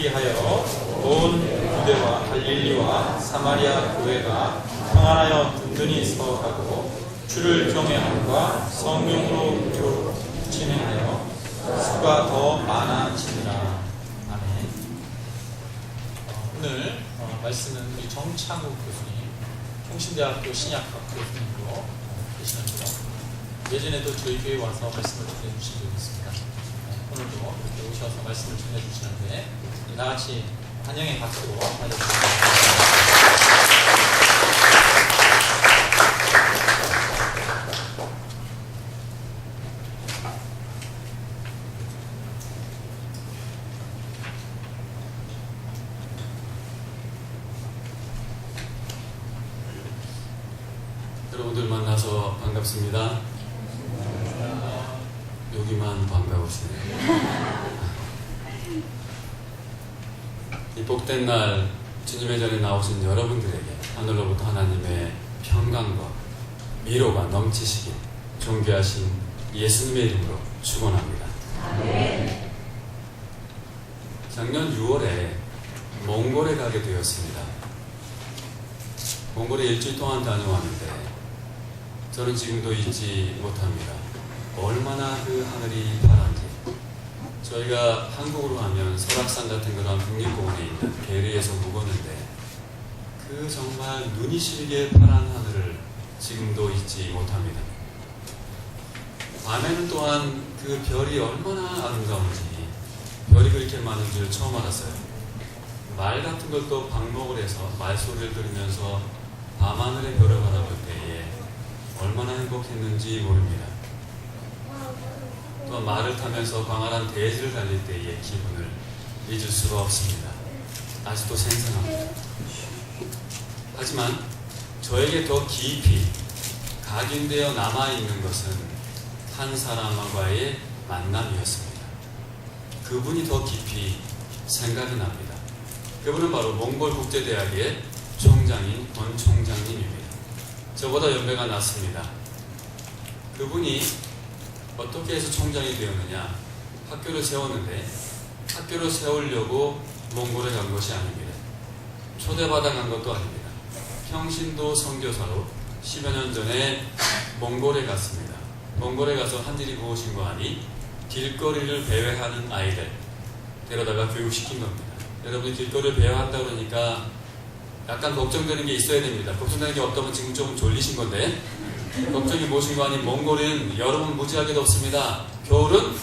그리하여 온 유대와 갈릴리와 사마리아 교회가 평안하여 든든히 서가고 주를 경외함과 성령으로 진행하여 수가 더 많아지니라. 아멘. 오늘 말씀은 우리 정창욱 교수님, 통신대학교 신약학 교수님으로 계시는데요. 예전에도 저희 교회에 와서 말씀을 전해주신 적이 있습니다. 오늘도 이렇게 오셔서 말씀을 전해주시는데 다같이 환영의 박수로 맞아주십니다. 여러분들 만나서 반갑습니다. 여기만 반가우시네요. 이 복된 날 주님의 전에 나오신 여러분들에게 하늘로부터 하나님의 평강과 위로가 넘치시길 존귀하신 예수님의 이름으로 축원합니다. 작년 6월에 몽골에 가게 되었습니다. 몽골에 일주일 동안 다녀왔는데 저는 지금도 잊지 못합니다. 얼마나 그 하늘이 파란지. 저희가 한국으로 하면 설악산 같은 그런 국립공원에 있는 게르에서 묵었는데 그 정말 눈이 시리게 파란 하늘을 지금도 잊지 못합니다. 밤에는 또한 그 별이 얼마나 아름다운지, 별이 그렇게 많은 줄 처음 알았어요. 말 같은 것도 방목을 해서 말소리를 들으면서 밤하늘의 별을 바라볼 때에 얼마나 행복했는지 모릅니다. 또 말을 타면서 광활한 대지를 달릴 때의 기분을 잊을 수가 없습니다. 아직도 생생합니다. 하지만 저에게 더 깊이 각인되어 남아있는 것은 한 사람과의 만남이었습니다. 그분이 더 깊이 생각이 납니다. 그분은 바로 몽골국제대학의 총장인 권 총장님입니다. 저보다 연배가 낮습니다. 그분이 어떻게 해서 총장이 되었느냐? 학교를 세웠는데 학교를 세우려고 몽골에 간 것이 아닙니다. 초대받아 간 것도 아닙니다. 평신도 선교사로 10여 년 전에 몽골에 갔습니다. 몽골에 가서 한 일이 무엇인가 하니 길거리를 배회하는 아이들 데려다가 교육시킨 겁니다. 여러분이 길거리를 배회한다 그러니까 약간 걱정되는 게 있어야 됩니다. 걱정되는 게 없다면 지금 좀 졸리신 건데 걱정이 무엇인가 하니 몽골은 여름은 무지하게 덥습니다. 겨울은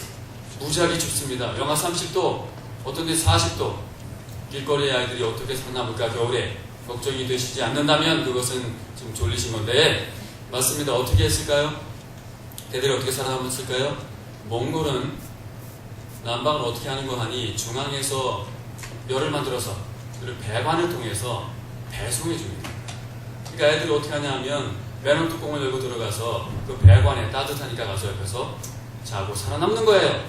무지하게 춥습니다. 영하 30도, 어떤 데 40도. 길거리의 아이들이 어떻게 살아남을까 겨울에 걱정이 되시지 않는다면 그것은 지금 졸리신 건데 맞습니다. 어떻게 했을까요? 대들이 어떻게 살아남았을까요? 몽골은 난방을 어떻게 하는 거 하니 중앙에서 멸을 만들어서 그리고 배관을 통해서 배송해 줍니다. 그러니까 애들이 어떻게 하냐면 맨홀 뚜껑을 열고 들어가서 그 배관에 따뜻하니까 가서 옆에서 자고 살아남는 거예요.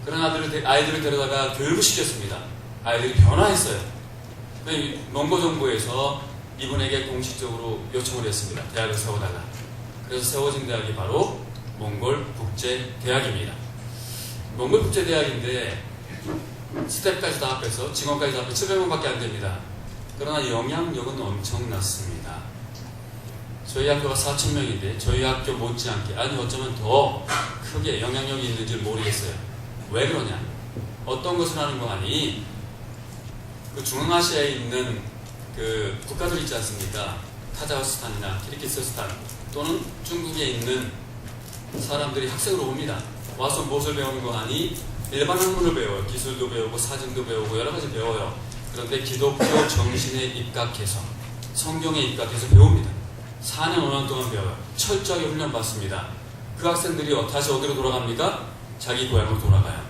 그런 아이들을 데려다가 교육을 시켰습니다. 아이들이 변화했어요. 몽골 정부에서 이분에게 공식적으로 요청을 했습니다. 대학을 세워달라. 그래서 세워진 대학이 바로 몽골국제대학입니다. 몽골국제대학인데 스텝까지 다 합해서 직원까지 다 합해서 700명밖에 안 됩니다. 그러나 영향력은 엄청났습니다. 저희 학교가 4,000명인데 저희 학교 못지않게 아니 어쩌면 더 크게 영향력이 있는지 모르겠어요. 왜 그러냐? 어떤 것을 하는 거 하니 그 중앙아시아에 있는 그 국가들 있지 않습니까? 카자흐스탄이나 키르기스스탄 또는 중국에 있는 사람들이 학생으로 옵니다. 와서 무엇을 배우는 거 하니 일반 학문을 배워요. 기술도 배우고 사진도 배우고 여러 가지 배워요. 그런데 기독교 정신에 입각해서 성경에 입각해서 배웁니다. 4년 5년 동안 배워요. 철저하게 훈련받습니다. 그 학생들이 다시 어디로 돌아갑니까? 자기 고향으로 돌아가요.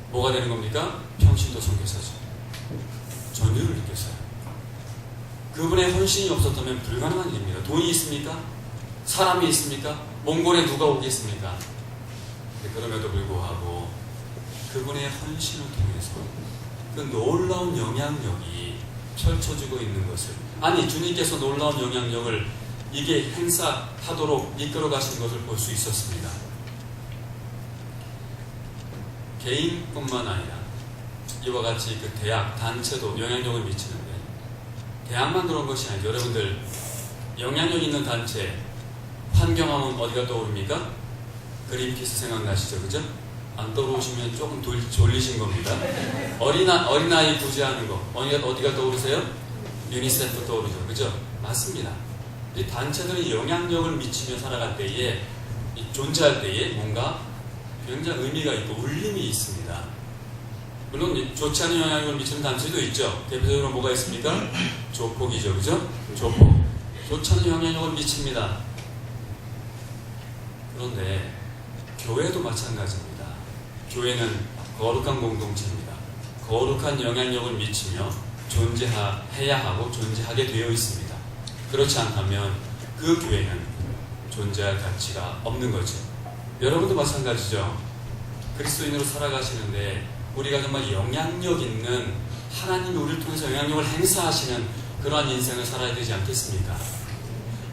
뭐가 되는 겁니까? 평신도 선교사죠. 전율을 느꼈어요. 그분의 헌신이 없었다면 불가능한 일입니다. 돈이 있습니까? 사람이 있습니까? 몽골에 누가 오겠습니까? 그럼에도 불구하고 그분의 헌신을 통해서 그 놀라운 영향력이 펼쳐지고 있는 것을 아니 주님께서 놀라운 영향력을 이게 행사하도록 이끌어 가신 것을 볼 수 있었습니다. 개인뿐만 아니라 이와 같이 그 대학, 단체도 영향력을 미치는데 대학만 그런 것이 아니죠. 여러분들 영향력 있는 단체 환경하면 어디가 떠오릅니까? 그린피스 생각나시죠? 그죠? 안 떠오르시면 조금 졸리신 겁니다. 어린아이 구제하는 거 어디가 떠오르세요? 유니세프 떠오르죠. 그죠? 맞습니다. 이 단체들은 영향력을 미치며 살아갈 때에 존재할 때에 뭔가 굉장히 의미가 있고 울림이 있습니다. 물론 좋지 않은 영향력을 미치는 단체도 있죠. 대표적으로 뭐가 있습니까? 조폭이죠. 그죠? 조폭. 좋지 않은 영향력을 미칩니다. 그런데 교회도 마찬가지입니다. 교회는 거룩한 공동체입니다. 거룩한 영향력을 미치며 존재해야 하고 존재하게 되어 있습니다. 그렇지 않다면 그 교회는 존재할 가치가 없는 거죠. 여러분도 마찬가지죠. 그리스도인으로 살아가시는데 우리가 정말 영향력 있는 하나님이 우리를 통해서 영향력을 행사하시는 그러한 인생을 살아야 되지 않겠습니까?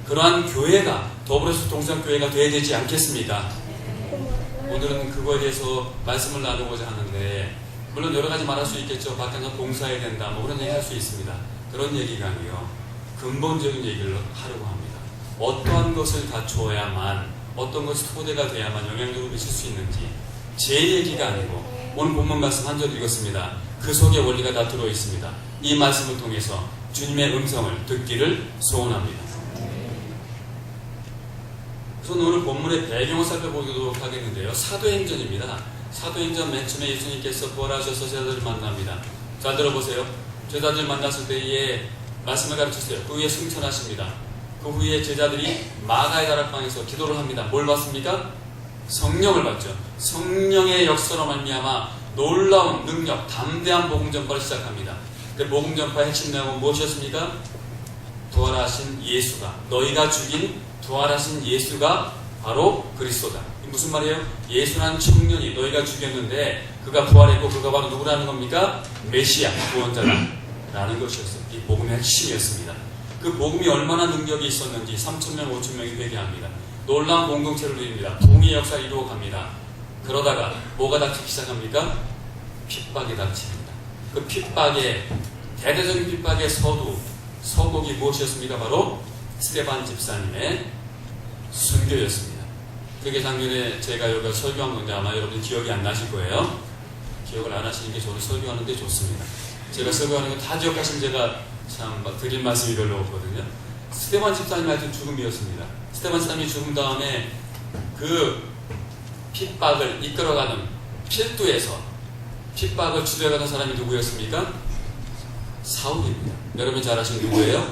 그러한 교회가 더불어서 동성교회가 되어야 되지 않겠습니까? 오늘은 그거에 대해서 말씀을 나누고자 하는데 물론 여러 가지 말할 수 있겠죠. 밖에서 봉사해야 된다 뭐 그런 얘기 할 수 있습니다. 그런 얘기가 아니요 근본적인 얘기를 하려고 합니다. 어떠한 것을 갖추어야만 어떤 것이 토대가 돼야만 영향력을 미칠 수 있는지 제 얘기가 아니고 오늘 본문 말씀 한 절 읽었습니다. 그 속에 원리가 다 들어있습니다. 이 말씀을 통해서 주님의 음성을 듣기를 소원합니다. 그래서 오늘 본문의 배경을 살펴보도록 하겠는데요. 사도행전입니다. 사도행전 맨 처음에 예수님께서 부활하셔서 제자들을 만납니다. 잘 들어보세요. 제자들 만났을 때에 말씀을 가르치세요. 그 후에 승천하십니다. 그 후에 제자들이 마가의 다락방에서 기도를 합니다. 뭘 받습니까? 성령을 받죠. 성령의 역사로 말미암아 놀라운 능력, 담대한 복음 전파를 시작합니다. 그 복음 전파의 핵심 내용은 무엇이었습니까? 부활하신 예수가, 너희가 죽인 부활하신 예수가 바로 그리스도다. 무슨 말이에요? 예수라는 청년이 너희가 죽였는데 그가 부활했고 그가 바로 누구라는 겁니까? 메시아, 구원자다 라는 것이었어요. 이 복음의 핵심이었습니다. 그 복음이 얼마나 능력이 있었는지 3,000명, 5,000명이 회개합니다. 놀라운 공동체를 누립니다. 부흥의 역사를 이루어 갑니다. 그러다가 뭐가 닥치기 시작합니까? 핍박이 닥칩니다. 그 핍박의 대대적인 핍박의 서곡이 무엇이었습니까? 바로 스데반 집사님의 순교였습니다. 그게 작년에 제가 여기가 설교한 건데 아마 여러분 기억이 안 나실 거예요. 기억을 안 하시는 게 저는 설교하는데 좋습니다. 제가 설교하는 거 다 기억하시면 제가 참 드릴 말씀이 별로 없거든요. 스데반 집사님 하여튼 죽음이었습니다. 스데반 집사님이 죽은 다음에 그 핍박을 이끌어가는 필두에서 핍박을 주도해가는 사람이 누구였습니까? 사울입니다. 여러분 잘 아시는 누구예요?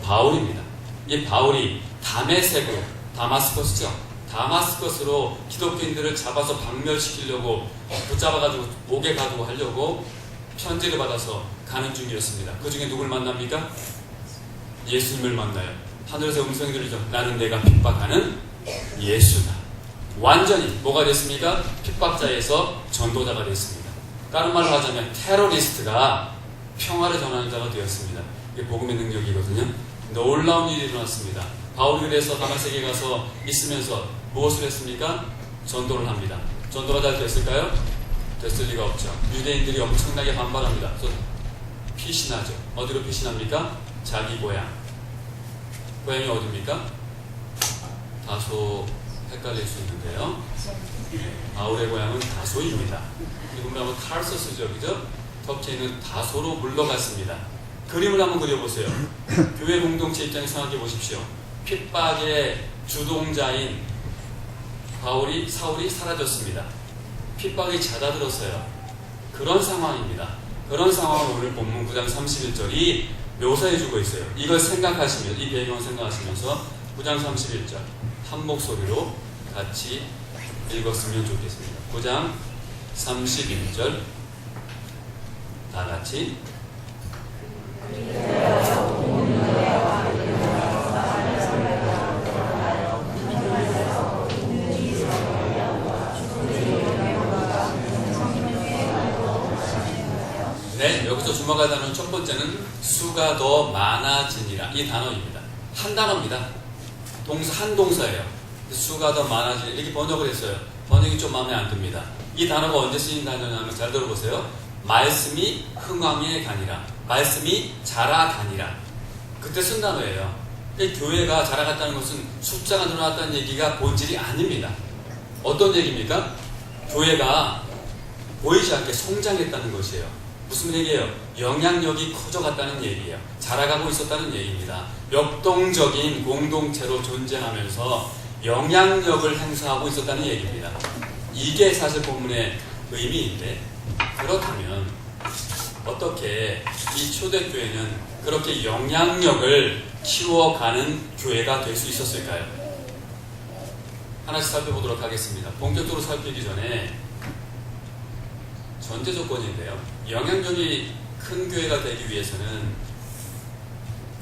바울입니다. 이 바울이 다메섹으로, 다마스커스죠. 다마스커스로 기독교인들을 잡아서 박멸시키려고 붙잡아가지고 옥에 가두고 하려고 편지를 받아서 가는 중이었습니다. 그 중에 누굴 만납니까? 예수님을 만나요. 하늘에서 음성이 들리죠. 나는 내가 핍박하는 예수다. 완전히 뭐가 됐습니까? 핍박자에서 전도자가 됐습니다. 다른 말로 하자면 테러리스트가 평화를 전하는 자가 되었습니다. 이게 복음의 능력이거든요. 놀라운 일이 일어났습니다. 바울이 그래서 다마섹에 가서 있으면서 무엇을 했습니까? 전도를 합니다. 전도가 잘 됐을까요? 됐을 리가 없죠. 유대인들이 엄청나게 반발합니다. 그래서 피신하죠. 어디로 피신합니까? 자기 고향. 고향이 어디입니까? 다소 헷갈릴 수 있는데요. 바울의 고향은 다소입니다. 이분은 한번 타르서스죠, 그죠? 터키에 있는 다소로 물러갔습니다. 그림을 한번 그려보세요. 교회 공동체 입장에서 생각해 보십시오. 핍박의 주동자인 사울이 사라졌습니다. 핍박이 잦아들었어요. 그런 상황입니다. 그런 상황을 오늘 본문 9장 31절이 묘사해주고 있어요. 이걸 생각하시면서, 이 배경을 생각하시면서 9장 31절 한 목소리로 같이 읽었으면 좋겠습니다. 9장 31절 다 같이 네, 여기서 주목할 단어는 첫 번째는 수가 더 많아지니라. 이 단어입니다. 한 단어입니다. 한 동사예요. 수가 더 많아지니라. 이렇게 번역을 했어요. 번역이 좀 마음에 안 듭니다. 이 단어가 언제 쓰인 단어냐면 잘 들어보세요. 말씀이 흥왕에 가니라. 말씀이 자라가니라. 그때 쓴 단어예요. 교회가 자라갔다는 것은 숫자가 늘어났다는 얘기가 본질이 아닙니다. 어떤 얘기입니까? 교회가 보이지 않게 성장했다는 것이에요. 무슨 얘기예요? 영향력이 커져갔다는 얘기예요. 자라가고 있었다는 얘기입니다. 역동적인 공동체로 존재하면서 영향력을 행사하고 있었다는 얘기입니다. 이게 사실 본문의 의미인데, 그렇다면 어떻게 이 초대교회는 그렇게 영향력을 키워가는 교회가 될 수 있었을까요? 하나씩 살펴보도록 하겠습니다. 본격적으로 살피기 전에 전제 조건인데요. 영향력이 큰 교회가 되기 위해서는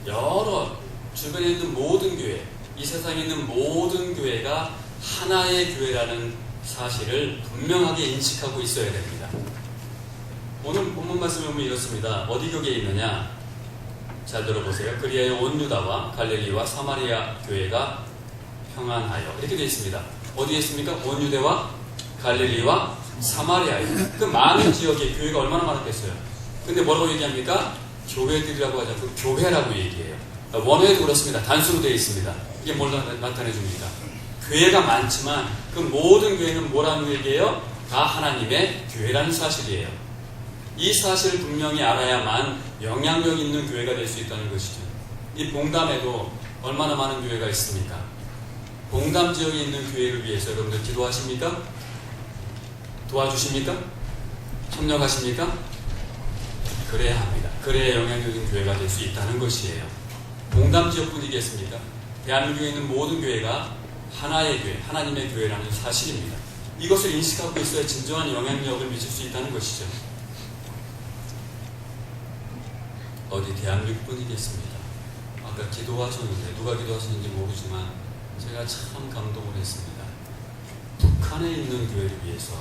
여러 주변에 있는 모든 교회, 이 세상에 있는 모든 교회가 하나의 교회라는 사실을 분명하게 인식하고 있어야 됩니다. 오늘 본문 말씀을 보면 이렇습니다. 어디 교회에 있느냐? 잘 들어보세요. 그리하여 온 유다와 갈릴리와 사마리아 교회가 평안하여, 이렇게 되어 있습니다. 어디에 있습니까? 온 유대와 갈릴리와 사마리아에. 그 많은 지역에 교회가 얼마나 많았겠어요. 근데 뭐라고 얘기합니까? 교회들이라고 하지 않고 교회라고 얘기해요. 원어에도 그렇습니다. 단수로 되어 있습니다. 이게 뭘 나타내 줍니까? 교회가 많지만 그 모든 교회는 뭐라는 얘기예요? 다 하나님의 교회라는 사실이에요. 이 사실을 분명히 알아야만 영향력 있는 교회가 될 수 있다는 것이죠. 이 봉담에도 얼마나 많은 교회가 있습니까? 봉담 지역에 있는 교회를 위해서 여러분들 기도하십니까? 도와주십니까? 협력하십니까? 그래야 합니다. 그래야 영향력인 교회가 될 수 있다는 것이에요. 봉담 지역뿐이겠습니까? 대한민국에 있는 모든 교회가 하나의 교회, 하나님의 교회라는 사실입니다. 이것을 인식하고 있어야 진정한 영향력을 미칠 수 있다는 것이죠. 어디 대한민국뿐이겠습니다. 아까 기도하셨는데 누가 기도하셨는지 모르지만 제가 참 감동을 했습니다. 북한에 있는 교회를 위해서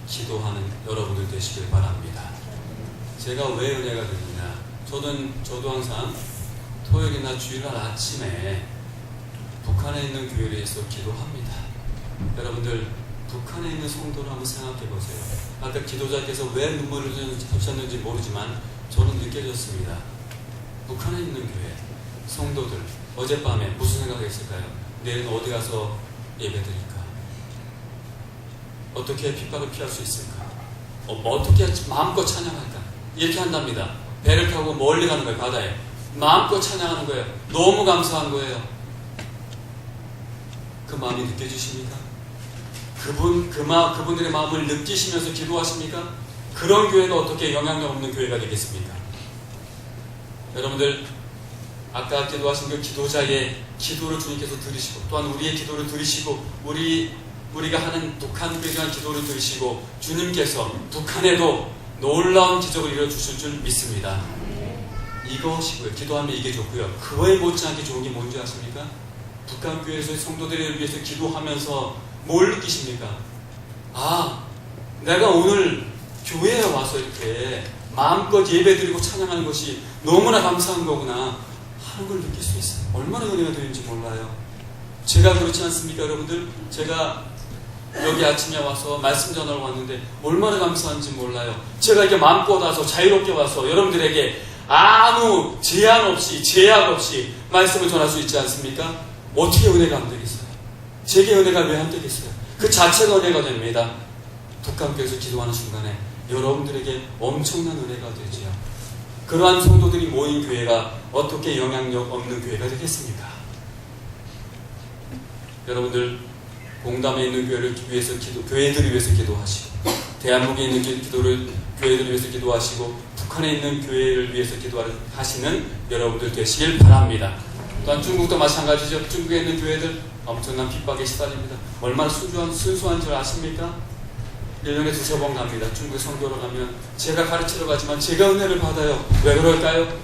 기도하는 여러분들 되시길 바랍니다. 제가 왜 은혜가 되느냐? 저도 항상 토요일이나 주일날 아침에 북한에 있는 교회를 위해서 기도합니다. 여러분들 북한에 있는 성도를 한번 생각해 보세요. 아까 기도자께서 왜 눈물을 흘리셨는지 모르지만 저는 느껴졌습니다. 북한에 있는 교회 성도들 어젯밤에 무슨 생각했을까요? 내일은 어디 가서 예배드릴까? 어떻게 핍박을 피할 수 있을까? 어떻게 마음껏 찬양할까? 이렇게 한답니다. 배를 타고 멀리 가는 거예요. 바다에 마음껏 찬양하는 거예요. 너무 감사한 거예요. 그 마음이 느껴지십니까? 그분들의 마음을 느끼시면서 기도하십니까? 그런 교회가 어떻게 영향력 없는 교회가 되겠습니까? 여러분들 아까 기도하신 그 기도자의 기도를 주님께서 들으시고 또한 우리의 기도를 들으시고 우리가 하는 북한 교회에 대한 기도를 들으시고 주님께서 북한에도 놀라운 기적을 이뤄주실 줄 믿습니다. 이것이고요. 기도하면 이게 좋고요. 그거에 못지않게 좋은 게 뭔지 아십니까? 북한 교회에서 성도들을 위해서 기도하면서 뭘 느끼십니까? 아, 내가 오늘 교회에 와서 이렇게 마음껏 예배드리고 찬양하는 것이 너무나 감사한 거구나 하는 걸 느낄 수 있어요. 얼마나 은혜가 되는지 몰라요. 제가 그렇지 않습니까, 여러분들? 제가 여기 아침에 와서 말씀 전하러 왔는데 얼마나 감사한지 몰라요. 제가 이렇게 마음껏 와서 자유롭게 와서 여러분들에게 아무 제한 없이 제약 없이 말씀을 전할 수 있지 않습니까? 어떻게 은혜가 안 되겠어요? 제게 은혜가 왜 안 되겠어요? 그 자체가 은혜가 됩니다. 북한교회에서 기도하는 순간에 여러분들에게 엄청난 은혜가 되지요. 그러한 성도들이 모인 교회가 어떻게 영향력 없는 교회가 되겠습니까? 여러분들 봉담에 있는 교회들을 위해서 기도하시고 대한민국에 있는 교회들을 위해서 기도하시고 북한에 있는 교회를 위해서 기도하시는 여러분들 되시길 바랍니다. 또한 중국도 마찬가지죠. 중국에 있는 교회들 엄청난 핍박에 시달립니다. 얼마나 순수한 줄 아십니까? 1년에 2-3번 갑니다. 중국에 선교로 가면 제가 가르치러 가지만 제가 은혜를 받아요. 왜 그럴까요?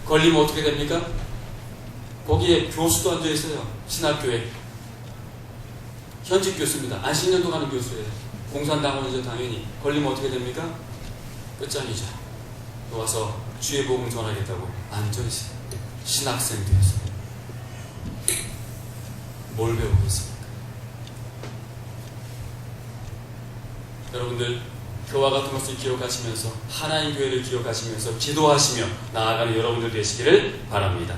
걸리면 어떻게 됩니까? 거기에 교수도 앉아있어요. 신학교에 현직 교수입니다. 안식년도 가는 교수예요. 공산당원이죠. 당연히. 걸리면 어떻게 됩니까? 끝장이죠. 와서 주의 복음 전하겠다고 앉아있어요. 신학생 돼서 뭘 배우겠습니까? 여러분들 그와 같은 것을 기억하시면서 하나님 교회를 기억하시면서 기도하시며 나아가는 여러분들 되시기를 바랍니다.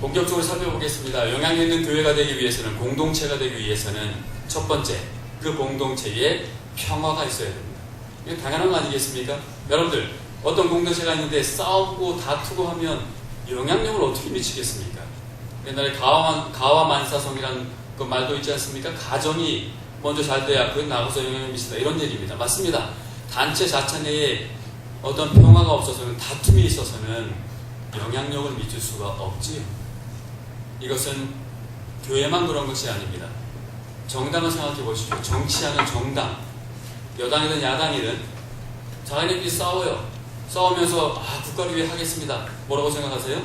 본격적으로 살펴보겠습니다. 영향력 있는 교회가 되기 위해서는, 공동체가 되기 위해서는 첫 번째, 그 공동체에 평화가 있어야 됩니다. 이게 당연한 거 아니겠습니까? 여러분들, 어떤 공동체가 있는데 싸우고 다투고 하면 영향력을 어떻게 미치겠습니까? 옛날에 가와만사성이라는 그 말도 있지 않습니까? 가정이 먼저 잘 돼야 그게 나가서 영향을 미친다, 이런 얘기입니다. 맞습니다. 단체 자체 내에 어떤 평화가 없어서는, 다툼이 있어서는 영향력을 미칠 수가 없지요. 이것은 교회만 그런 것이 아닙니다. 정당을 생각해 보십시오. 정치하는 정당, 여당이든 야당이든 자기네끼리 싸워요. 싸우면서 국가를 위해 하겠습니다. 뭐라고 생각하세요?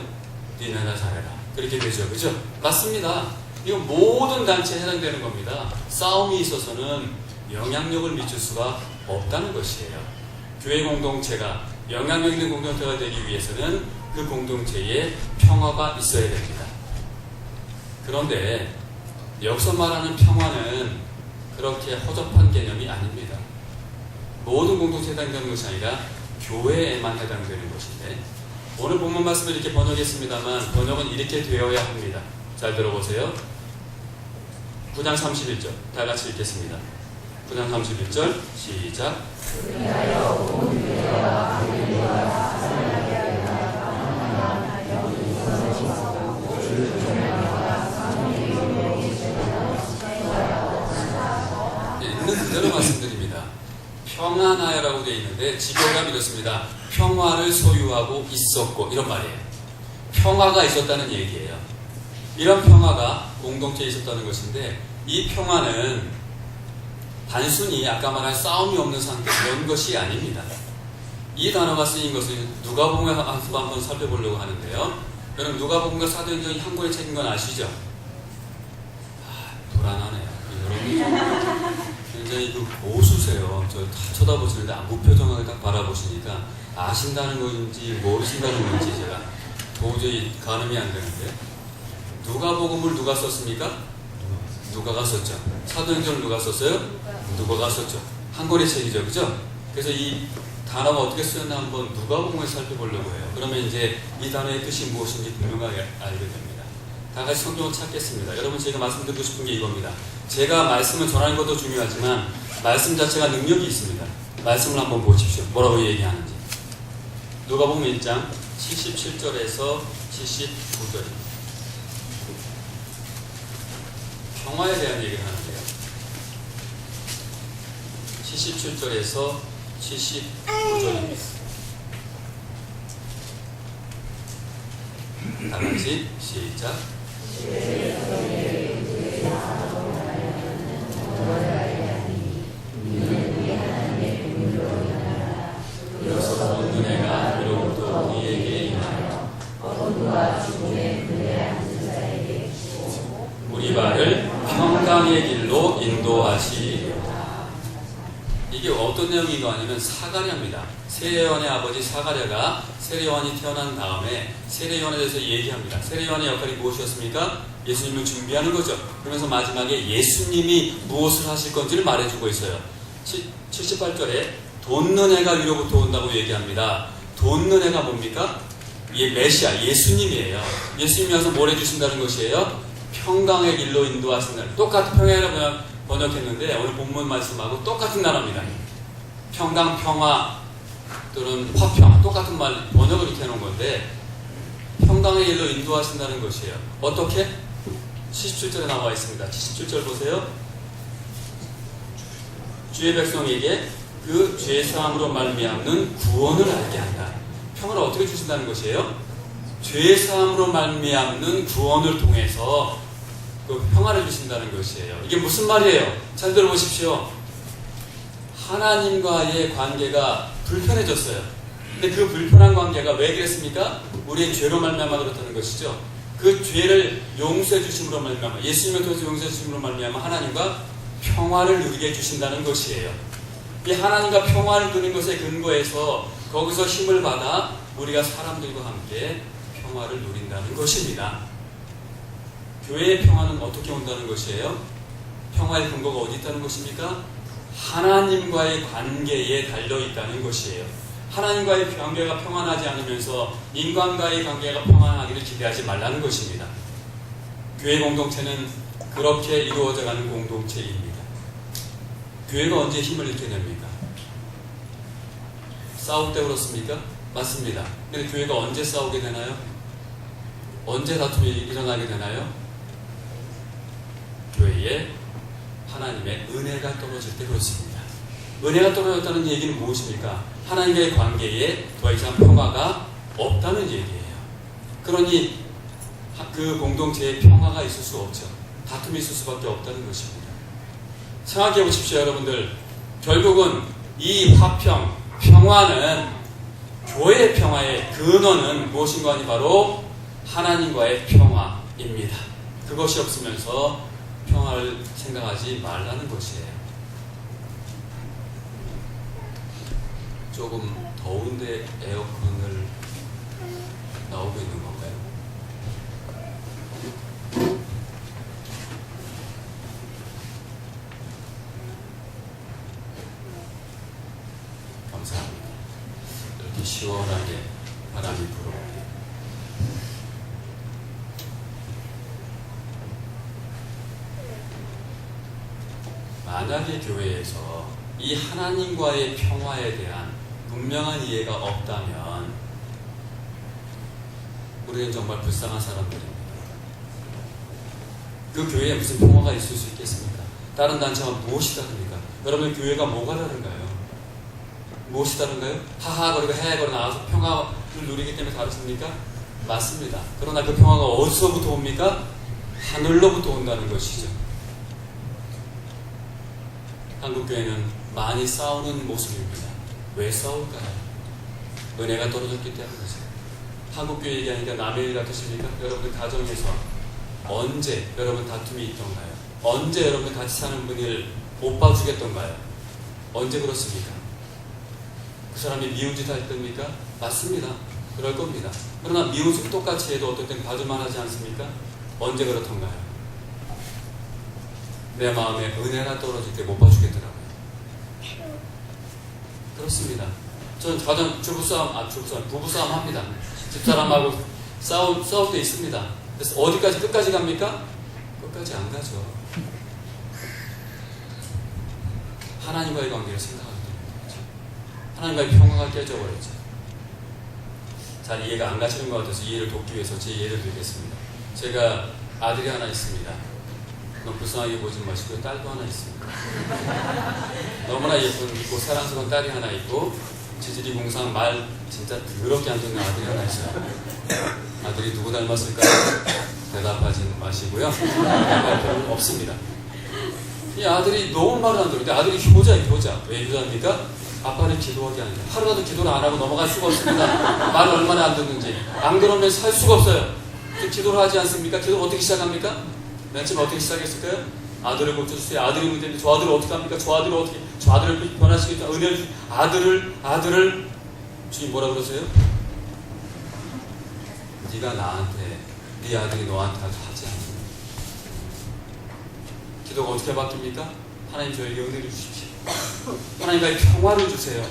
니네나 잘해라. 그렇게 되죠. 그죠? 맞습니다. 이건 모든 단체에 해당되는 겁니다. 싸움이 있어서는 영향력을 미칠 수가 없다는 것이에요. 교회 공동체가 영향력 있는 공동체가 되기 위해서는 그 공동체에 평화가 있어야 됩니다. 그런데 여기서 말하는 평화는 그렇게 허접한 개념이 아닙니다. 모든 공동체에 해당되는 것이 아니라 교회에만 해당되는 것인데, 오늘 본문 말씀을 이렇게 번역했습니다만 번역은 이렇게 되어야 합니다. 잘 들어보세요. 9장 31절 다 같이 읽겠습니다. 9장 31절 시작. 있는 그대로 말씀드립니다. 평안하여라고 되어 있는데 지표가 이렇습니다. 평화를 소유하고 있었고, 이런 말이에요. 평화가 있었다는 얘기예요. 이런 평화가 공동체에 있었다는 것인데, 이 평화는 단순히 아까 말한 싸움이 없는 상태, 그런 것이 아닙니다. 이 단어가 쓰인 것은 누가복음에 한번 살펴보려고 하는데요. 여러분, 누가복음과 사도행전이 한 권에 책인 건 아시죠? 불안하네요. 여러분 굉장히 고수세요. 저 다 쳐다보시는데 무표정하게 딱 바라보시니까 아신다는 건지 모르신다는 건지 제가 도저히 가늠이 안 되는데, 누가복음을 누가 썼습니까? 누가가 썼죠. 사도행전을 누가 썼어요? 누가가 썼죠. 한 권의 책이죠. 그죠? 그래서 이 단어가 어떻게 쓰였나 한번 누가복음을 살펴보려고 해요. 그러면 이제 이 단어의 뜻이 무엇인지 분명하게 알게 됩니다. 다 같이 성경을 찾겠습니다. 여러분, 제가 말씀드리고 싶은 게 이겁니다. 제가 말씀을 전하는 것도 중요하지만 말씀 자체가 능력이 있습니다. 말씀을 한번 보십시오. 뭐라고 얘기하는지. 누가복음 1장 77절에서 79절입니다. 평화에 대한 얘기를 하는데요. 77절에서 79절입니다. 다 같이 시작. 이어서 온 은혜가 위로부터 우리에게 임하여 우리 발을 평강의 길로 인도하시리로다. 이게 어떤 내용인가 하냐면 사가랴입니다. 세례요한의 아버지 사가랴가 세례요한이 태어난 다음에 세례요한에 대해서 얘기합니다. 세례요한의 역할이 무엇이었습니까? 예수님을 준비하는 거죠. 그러면서 마지막에 예수님이 무엇을 하실 건지를 말해주고 있어요. 78절에 돋는 해가 위로부터 온다고 얘기합니다. 돋는 해가 뭡니까? 이게 메시아, 예수님이에요. 예수님이 와서 뭘 해주신다는 것이에요? 평강의 길로 인도하신다는, 똑같은 평양이라고 번역했는데 오늘 본문 말씀하고 똑같은 단어입니다. 평강, 평화 또는 화평, 똑같은 말 번역을 이렇게 해놓은 건데 평강의 길로 인도하신다는 것이에요. 어떻게? 77절에 나와 있습니다. 77절 보세요. 주의 백성에게 그 죄사함으로 말미암는 구원을 알게 한다. 평화를 어떻게 주신다는 것이에요? 죄사함으로 말미암는 구원을 통해서 그 평화를 주신다는 것이에요. 이게 무슨 말이에요? 잘 들어보십시오. 하나님과의 관계가 불편해졌어요. 근데 그 불편한 관계가 왜 그랬습니까? 우리의 죄로 말미암아 그렇다는 것이죠. 그 죄를 용서해 주심으로 말미암아, 예수님을 통해서 용서해 주심으로 말미암아 하나님과 평화를 누리게 해주신다는 것이에요. 이 하나님과 평화를 누리는 것에 근거해서 거기서 힘을 받아 우리가 사람들과 함께 평화를 누린다는 것입니다. 교회의 평화는 어떻게 온다는 것이에요? 평화의 근거가 어디 있다는 것입니까? 하나님과의 관계에 달려있다는 것이에요. 하나님과의 관계가 평안하지 않으면서 인간과의 관계가 평안하기를 기대하지 말라는 것입니다. 교회 공동체는 그렇게 이루어져가는 공동체입니다. 교회가 언제 힘을 잃게 됩니까? 싸울 때 그렇습니까? 맞습니다. 근데 교회가 언제 싸우게 되나요? 언제 다툼이 일어나게 되나요? 교회에 하나님의 은혜가 떨어질 때 그렇습니다. 은혜가 떨어졌다는 얘기는 무엇입니까? 하나님과의 관계에 더 이상 평화가 없다는 얘기예요. 그러니 그 공동체에 평화가 있을 수 없죠. 다툼이 있을 수밖에 없다는 것입니다. 생각해 보십시오, 여러분들. 결국은 이 화평, 평화는, 교회의 평화의 근원은 무엇인가 하니 바로 하나님과의 평화입니다. 그것이 없으면서 평화를 생각하지 말라는 것이에요. 조금 더운데 에어컨을 나오고 있는 건가요? 감사합니다. 이렇게 시원하게 바람이 불어오네요. 만약에 교회에서 이 하나님과의 평화에 대한 분명한 이해가 없다면 우리는 정말 불쌍한 사람들입니다. 그 교회에 무슨 평화가 있을 수 있겠습니까? 다른 단체와 무엇이 다릅니까? 여러분, 교회가 뭐가 다른가요? 무엇이 다른가요? 하하거리고 헤헤거리고 나와서 평화를 누리기 때문에 다르십니까? 맞습니다. 그러나 그 평화가 어디서부터 옵니까? 하늘로부터 온다는 것이죠. 한국교회는 많이 싸우는 모습입니다. 왜 싸울까요? 은혜가 떨어졌기 때문이죠. 한국교회 얘기하니까 남의 일 같으십니까? 여러분들 가정에서 언제 여러분 다툼이 있던가요? 언제 여러분 같이 사는 분을 못 봐주겠던가요? 언제 그렇습니까? 그 사람이 미운 짓 할 때입니까? 맞습니다. 그럴 겁니다. 그러나 미운 짓 똑같이 해도 어떨 땐 봐줄만 하지 않습니까? 언제 그렇던가요? 내 마음에 은혜가 떨어질 때 못 봐주겠더라고요. 그렇습니다. 저는 가정 부부싸움 합니다. 집사람하고 싸울 때 있습니다. 그래서 어디까지 끝까지 갑니까? 끝까지 안 가죠. 하나님과의 관계를 생각하게 됩니다. 하나님과의 평화가 깨져버렸죠. 잘 이해가 안 가시는 것 같아서 이해를 돕기 위해서 제 예를 들겠습니다. 제가 아들이 하나 있습니다. 너무 불쌍하게 보지 마시고요. 딸도 하나 있습니다. 너무나 예쁜 사랑스러운 딸이 하나 있고 지질이 공상 말 진짜 더럽게 안 듣는 아들이 하나 있어요. 아들이 누구 닮았을까요? 대답하지 마시고요. 대답할 필요는 없습니다. 이 아들이 너무 말을 안 들어요. 아들이 효자예요. 효자. 왜 효자입니까? 아빠를 기도하게 하는데 하루라도 기도를 안 하고 넘어갈 수가 없습니다. 말을 얼마나 안 듣는지. 안 그러면 살 수가 없어요. 기도를 하지 않습니까? 기도를 어떻게 시작합니까? 맨 처음 어떻게 시작했을까요? 아들을 고쳐주세요. 아들이 문제인데 저 아들을 어떻게 합니까? 저 아들을 변화시키겠다. 은혜를 주세요. 아들을 주님 뭐라 그러세요? 네가 나한테, 네 아들이 너한테 하지 않습니다. 기도가 어떻게 바뀝니까? 하나님 저에게 은혜를 주십시오. 하나님과의 평화를 주세요.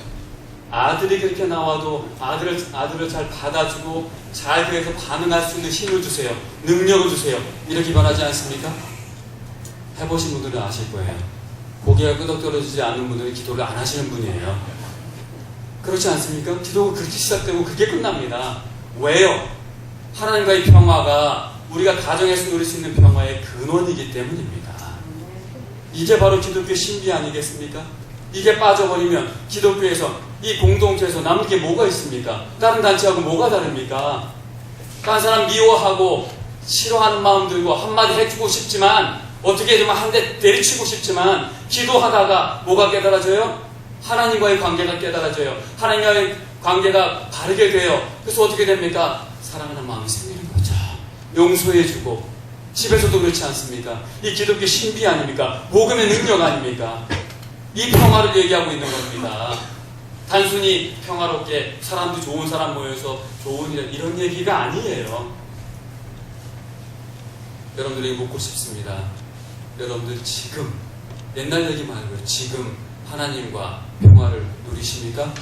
아들이 그렇게 나와도 아들을 잘 받아주고 잘 그래서 반응할 수 있는 힘을 주세요. 능력을 주세요. 이렇게 변하지 않습니까? 해보신 분들은 아실 거예요. 고개가 끄덕떨어지지 않는 분들은 기도를 안 하시는 분이에요. 그렇지 않습니까? 기도가 그렇게 시작되고 그게 끝납니다. 왜요? 하나님과의 평화가 우리가 가정에서 누릴 수 있는 평화의 근원이기 때문입니다. 이게 바로 기독교 신비 아니겠습니까? 이게 빠져버리면 기독교에서 이 공동체에서 남은 게 뭐가 있습니까? 다른 단체하고 뭐가 다릅니까? 다른 사람 미워하고 싫어하는 마음 들고 한마디 해주고 싶지만 어떻게 좀 한 대 때리치고 싶지만 기도하다가 뭐가 깨달아져요? 하나님과의 관계가 깨달아져요. 하나님과의 관계가 바르게 돼요. 그래서 어떻게 됩니까? 사랑하는 마음이 생기는 거죠. 용서해주고 집에서도 그렇지 않습니까? 이 기독교 신비 아닙니까? 복음의 능력 아닙니까? 이 평화를 얘기하고 있는 겁니다. 단순히 평화롭게 사람도 좋은 사람 모여서 좋은 일 이런 얘기가 아니에요. 여러분들이 묻고 싶습니다. 여러분들 지금 옛날 얘기 말고요. 지금 하나님과 평화를 누리십니까?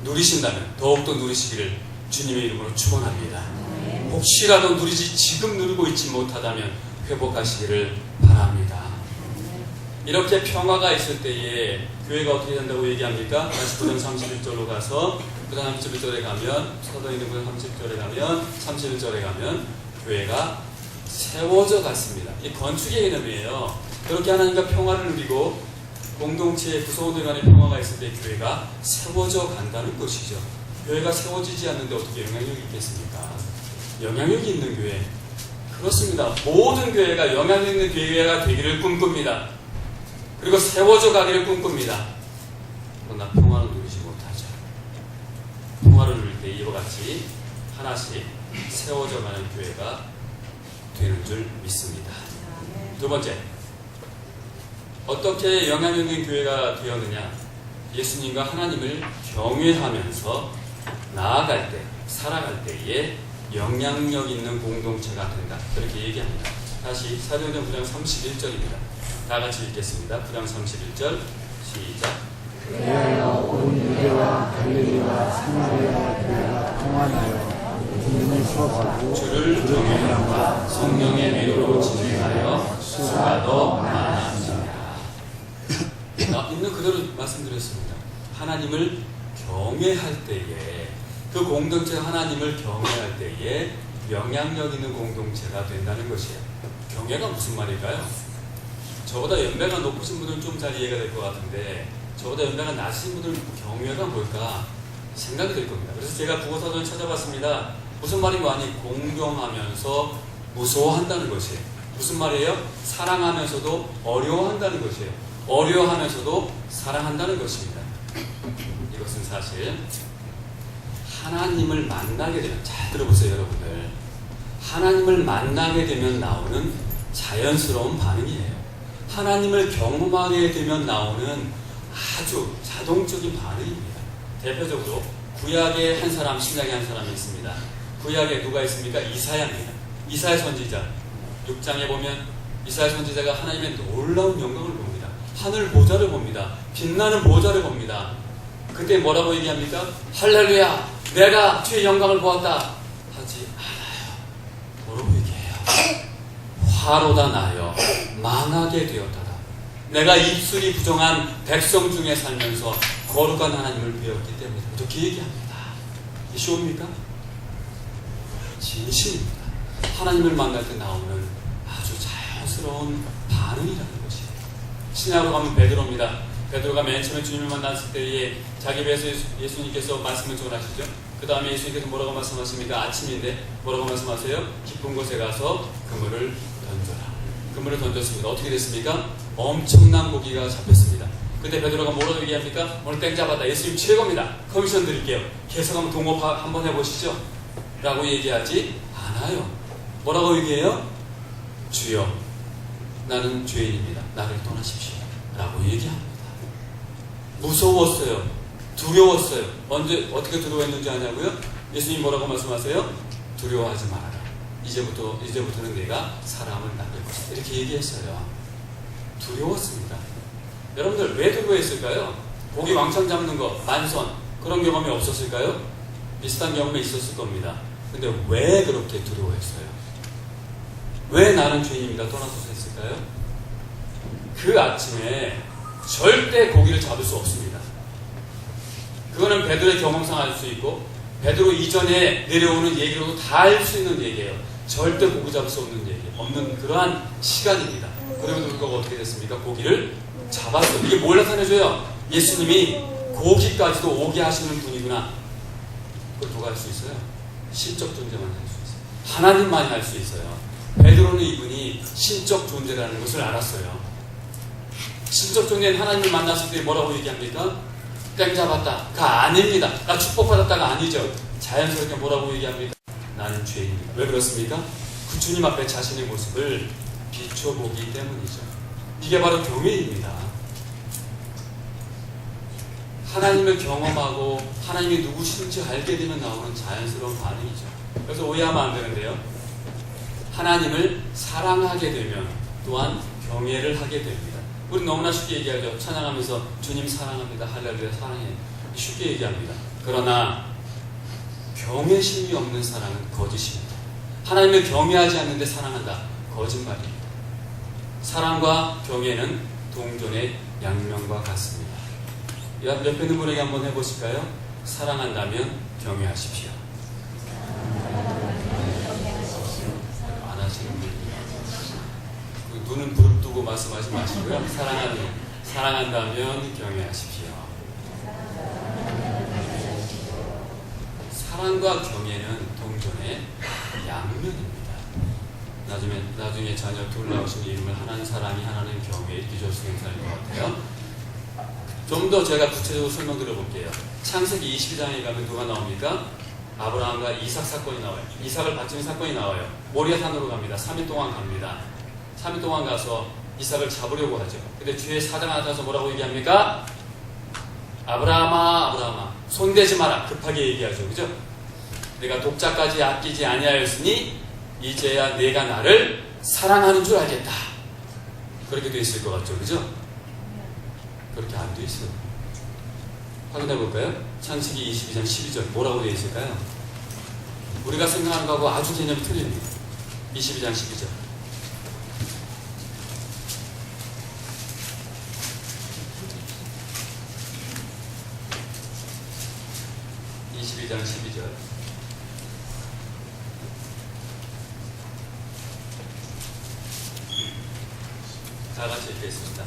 누리신다면 더욱더 누리시기를 주님의 이름으로 축원합니다. 혹시라도 지금 누리고 있지 못하다면 회복하시기를 바랍니다. 이렇게 평화가 있을 때에 교회가 어떻게 된다고 얘기합니까? 다시 구장 31절로 가서 구장 31절에 가면 서도있는 구장 30절에 가면 31절에 가면 교회가 세워져 갔습니다. 이 건축의 개념이에요. 그렇게 하나님과 평화를 누리고 공동체의 구성원들 간의 평화가 있을 때 교회가 세워져 간다는 것이죠. 교회가 세워지지 않는데 어떻게 영향력이 있겠습니까? 영향력이 있는 교회. 그렇습니다. 모든 교회가 영향력 있는 교회가 되기를 꿈꿉니다. 그리고 세워져 가기를 꿈꿉니다. 그러나 평화를 누리지 못하죠. 평화를 누릴 때 이와 같이 하나씩 세워져 가는 교회가 되는 줄 믿습니다. 두 번째, 어떻게 영향력 있는 교회가 되었느냐? 예수님과 하나님을 경외하면서 나아갈 때, 살아갈 때에 영향력 있는 공동체가 된다. 그렇게 얘기합니다. 다시 사도행전 9장 31절입니다. 다 같이 읽겠습니다. 9장 31절 시작. 그리하여 온 유대와 갈릴리와 사마리아 교회가 평안하여 주님을 수업하고 주를 경외함과 성령의 위로로 진행하여 수가 더 많아집니다. 있는 그대로 말씀드렸습니다. 하나님을 경외할 때에 그 공동체 하나님을 경외할 때에 영향력 있는 공동체가 된다는 것이에요. 경외가 무슨 말일까요? 저보다 연배가 높으신 분들은 좀 잘 이해가 될 것 같은데 저보다 연배가 낮으신 분들은 경외가 뭘까 생각이 될 겁니다. 그래서 제가 국어사전을 찾아봤습니다. 무슨 말인가 하니 공경하면서 무서워한다는 것이에요. 무슨 말이에요? 사랑하면서도 어려워한다는 것이에요. 어려워하면서도 사랑한다는 것입니다. 이것은 사실 하나님을 만나게 되면, 잘 들어보세요 여러분들, 하나님을 만나게 되면 나오는 자연스러운 반응이에요. 하나님을 경험하게 되면 나오는 아주 자동적인 반응입니다. 대표적으로 구약에 한 사람, 신약에 한 사람이 있습니다. 구약에 누가 있습니까? 이사야입니다. 이사야 선지자 6장에 보면 이사야 선지자가 하나님의 놀라운 영광을 봅니다. 하늘 보좌를 봅니다. 빛나는 보좌를 봅니다. 그때 뭐라고 얘기합니까? 할렐루야, 내가 주의 영광을 보았다 하지 않아요. 뭐라고 얘기해요? 화로다 나여 망하게 되었다다. 내가 입술이 부정한 백성 중에 살면서 거룩한 하나님을 배웠기 때문에 이렇게 얘기합니다. 이 쇼입니까? 진심입니다. 하나님을 만날 때 나오는 아주 자연스러운 반응이라는 것이에요. 신약으로 가면 베드로입니다. 베드로가 맨 처음에 주님을 만났을 때에 자기 배에서 예수님께서 말씀을 전하시죠. 그 다음에 예수님께서 뭐라고 말씀하십니까? 아침인데 뭐라고 말씀하세요? 깊은 곳에 가서 그물을 던져라. 그물을 던졌습니다. 어떻게 됐습니까? 엄청난 고기가 잡혔습니다. 그때 베드로가 뭐라고 얘기합니까? 오늘 땡 잡았다. 예수님 최고입니다. 커미션 드릴게요. 계속 한번 동업 한번 해보시죠. 라고 얘기하지 않아요. 뭐라고 얘기해요? 주여, 나는 죄인입니다. 나를 떠나십시오. 라고 얘기합니다. 무서웠어요. 두려웠어요. 언제 어떻게 두려워했는지 아냐고요? 예수님 뭐라고 말씀하세요? 두려워하지 말아라. 이제부터는 내가 사람을 낳을 것이다. 이렇게 얘기했어요. 두려웠습니다. 여러분들 왜 두려워했을까요? 고기 왕창 잡는 거, 만선, 그런 경험이 없었을까요? 비슷한 경험이 있었을 겁니다. 근데 왜 그렇게 두려워했어요? 왜 나는 죄인입니다 떠나소서 했을까요? 그 아침에 절대 고기를 잡을 수 없습니다. 그거는 베드로의 경험상 알 수 있고 베드로 이전에 내려오는 얘기로도 다 알 수 있는 얘기예요. 절대 고기 잡을 수 없는 그러한 시간입니다. 그럼에도 불구하고 어떻게 됐습니까? 고기를 잡았어요. 이게 뭘 나타내줘요? 예수님이 고기까지도 오게 하시는 분이구나. 그걸 누가 할 수 있어요? 신적 존재만 할 수 있어요. 하나님만이 할 수 있어요. 베드로는 이분이 신적 존재라는 것을 알았어요. 신적 존재는 하나님을 만났을 때 뭐라고 얘기합니까? 땡 잡았다. 가 아닙니다. 나 축복받았다가 아니죠. 자연스럽게 뭐라고 얘기합니까? 나는 죄인입니다. 왜 그렇습니까? 그 주님 앞에 자신의 모습을 비춰보기 때문이죠. 이게 바로 경외입니다. 하나님을 경험하고 하나님이 누구신지 알게 되면 나오는 자연스러운 반응이죠. 그래서 오해하면 안 되는데요. 하나님을 사랑하게 되면 또한 경외를 하게 됩니다. 우리 너무나 쉽게 얘기하죠. 찬양하면서 주님 사랑합니다. 할렐루야 사랑해. 쉽게 얘기합니다. 그러나 경외심이 없는 사랑은 거짓입니다. 하나님을 경외하지 않는데 사랑한다. 거짓말입니다. 사랑과 경외는 동전의 양면과 같습니다. 옆에 있는 분에게 한번 해보실까요? 사랑한다면 경외하십시오. 안 하시는 분. 눈은 부릅뜨고 말씀하지 마시고요. 사랑한다면 경외하십시오. 사랑과 경외는 동전의 양면입니다. 나중에 자녀 둘 나오시면 이름을 하나는 사랑이 하나는 경외의 기초수행사일 것 같아요. 좀 더 제가 구체적으로 설명드려볼게요. 창세기 22장에 가면 누가 나옵니까? 아브라함과 이삭 사건이 나와요. 이삭을 바치는 사건이 나와요. 모리아 산으로 갑니다. 3일 동안 갑니다. 3일 동안 가서 이삭을 잡으려고 하죠. 근데 뒤에 사자가 나타나서 뭐라고 얘기합니까? 아브라함아, 아브라함아, 손대지 마라. 급하게 얘기하죠. 그죠? 내가 독자까지 아끼지 아니하였으니 이제야 내가 나를 사랑하는 줄 알겠다. 그렇게 돼 있을 것 같죠. 그죠? 그렇게 안 돼 있어요. 확인해 볼까요? 창세기 22장 12절 뭐라고 되어 있을까요? 우리가 생각하는 거하고 아주 개념이 틀립니다. 22장 12절 22장 12절 다 같이 읽겠습니다.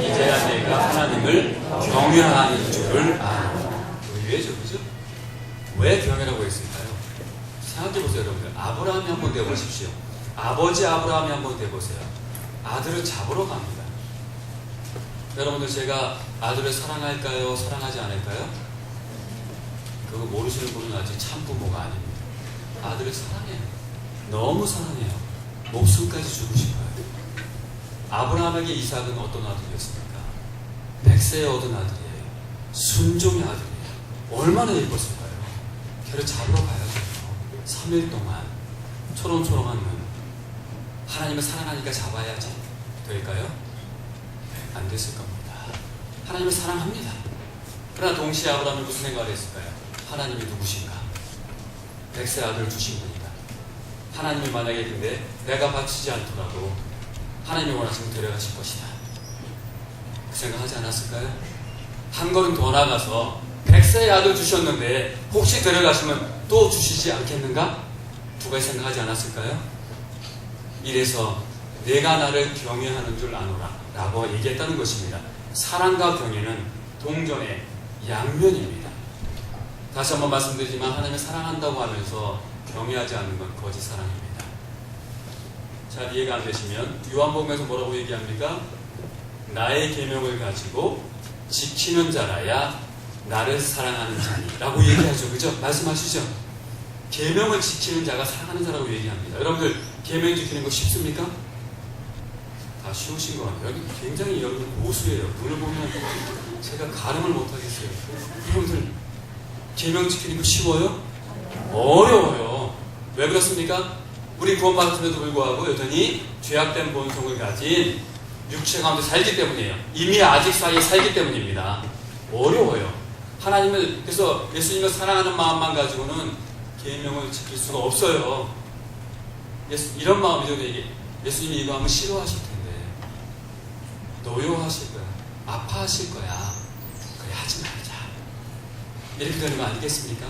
이제야 내가 하나님을 경외하는 줄을 아노라. 왜죠? 그죠? 왜 경외라고 했을까요? 생각해보세요, 여러분들. 아브라함이 한번 돼보십시오. 아버지 아브라함이 한번 돼보세요. 아들을 잡으러 갑니다. 여러분들, 제가 아들을 사랑할까요? 사랑하지 않을까요? 그거 모르시는 분은 아직 참부모가 아닙니다. 아들을 사랑해요. 너무 사랑해요. 목숨까지 주고 싶어요. 아브라함에게 이삭은 어떤 아들이었습니까? 100세에 얻은 아들이에요. 순종의 아들이에요. 얼마나 예뻤을까요? 걔를 잡으러 가야죠. 3일 동안 초롱초롱한 눈. 하나님을 사랑하니까 잡아야지 될까요? 안 됐을 겁니다. 하나님을 사랑합니다. 그러나 동시에 아브라함이 무슨 생각을 했을까요? 하나님이 누구신가? 100세 아들을 주신 분이다. 하나님이 만약에 근데 내가 바치지 않더라도 하나님이 원하시면 데려가실 것이다. 그 생각하지 않았을까요? 한 걸음 더 나가서 100세의 아들 주셨는데 혹시 데려가시면 또 주시지 않겠는가? 두 가지 생각하지 않았을까요? 이래서 내가 나를 경외하는 줄 아노라 라고 얘기했다는 것입니다. 사랑과 경외는 동전의 양면입니다. 다시 한번 말씀드리지만 하나님을 사랑한다고 하면서 경외하지 않는 건 거짓 사랑입니다. 잘 이해가 안 되시면 요한복음에서 뭐라고 얘기합니까? 나의 계명을 가지고 지키는 자라야 나를 사랑하는 자니 라고 얘기하죠. 그죠? 말씀하시죠? 계명을 지키는 자가 사랑하는 자라고 얘기합니다. 여러분들 계명 지키는 거 쉽습니까? 다 쉬우신 것 같아요. 여기 굉장히 여러분 고수예요. 눈을 보면 제가 가름을 못하겠어요. 여러분들 계명 지키는 거 쉬워요? 어려워요. 왜 그렇습니까? 우리 구원받았음에도 불구하고 여전히 죄악된 본성을 가진 육체 가운데 살기 때문이에요. 이미 아직 사이에 살기 때문입니다. 어려워요. 하나님을, 그래서 예수님을 사랑하는 마음만 가지고는 계명을 지킬 수가 없어요. 이런 마음이죠. 예수님이 이거 하면 싫어하실 텐데, 노여하실 거야, 아파하실 거야. 그래, 하지 말자. 이렇게 되는 거 아니겠습니까?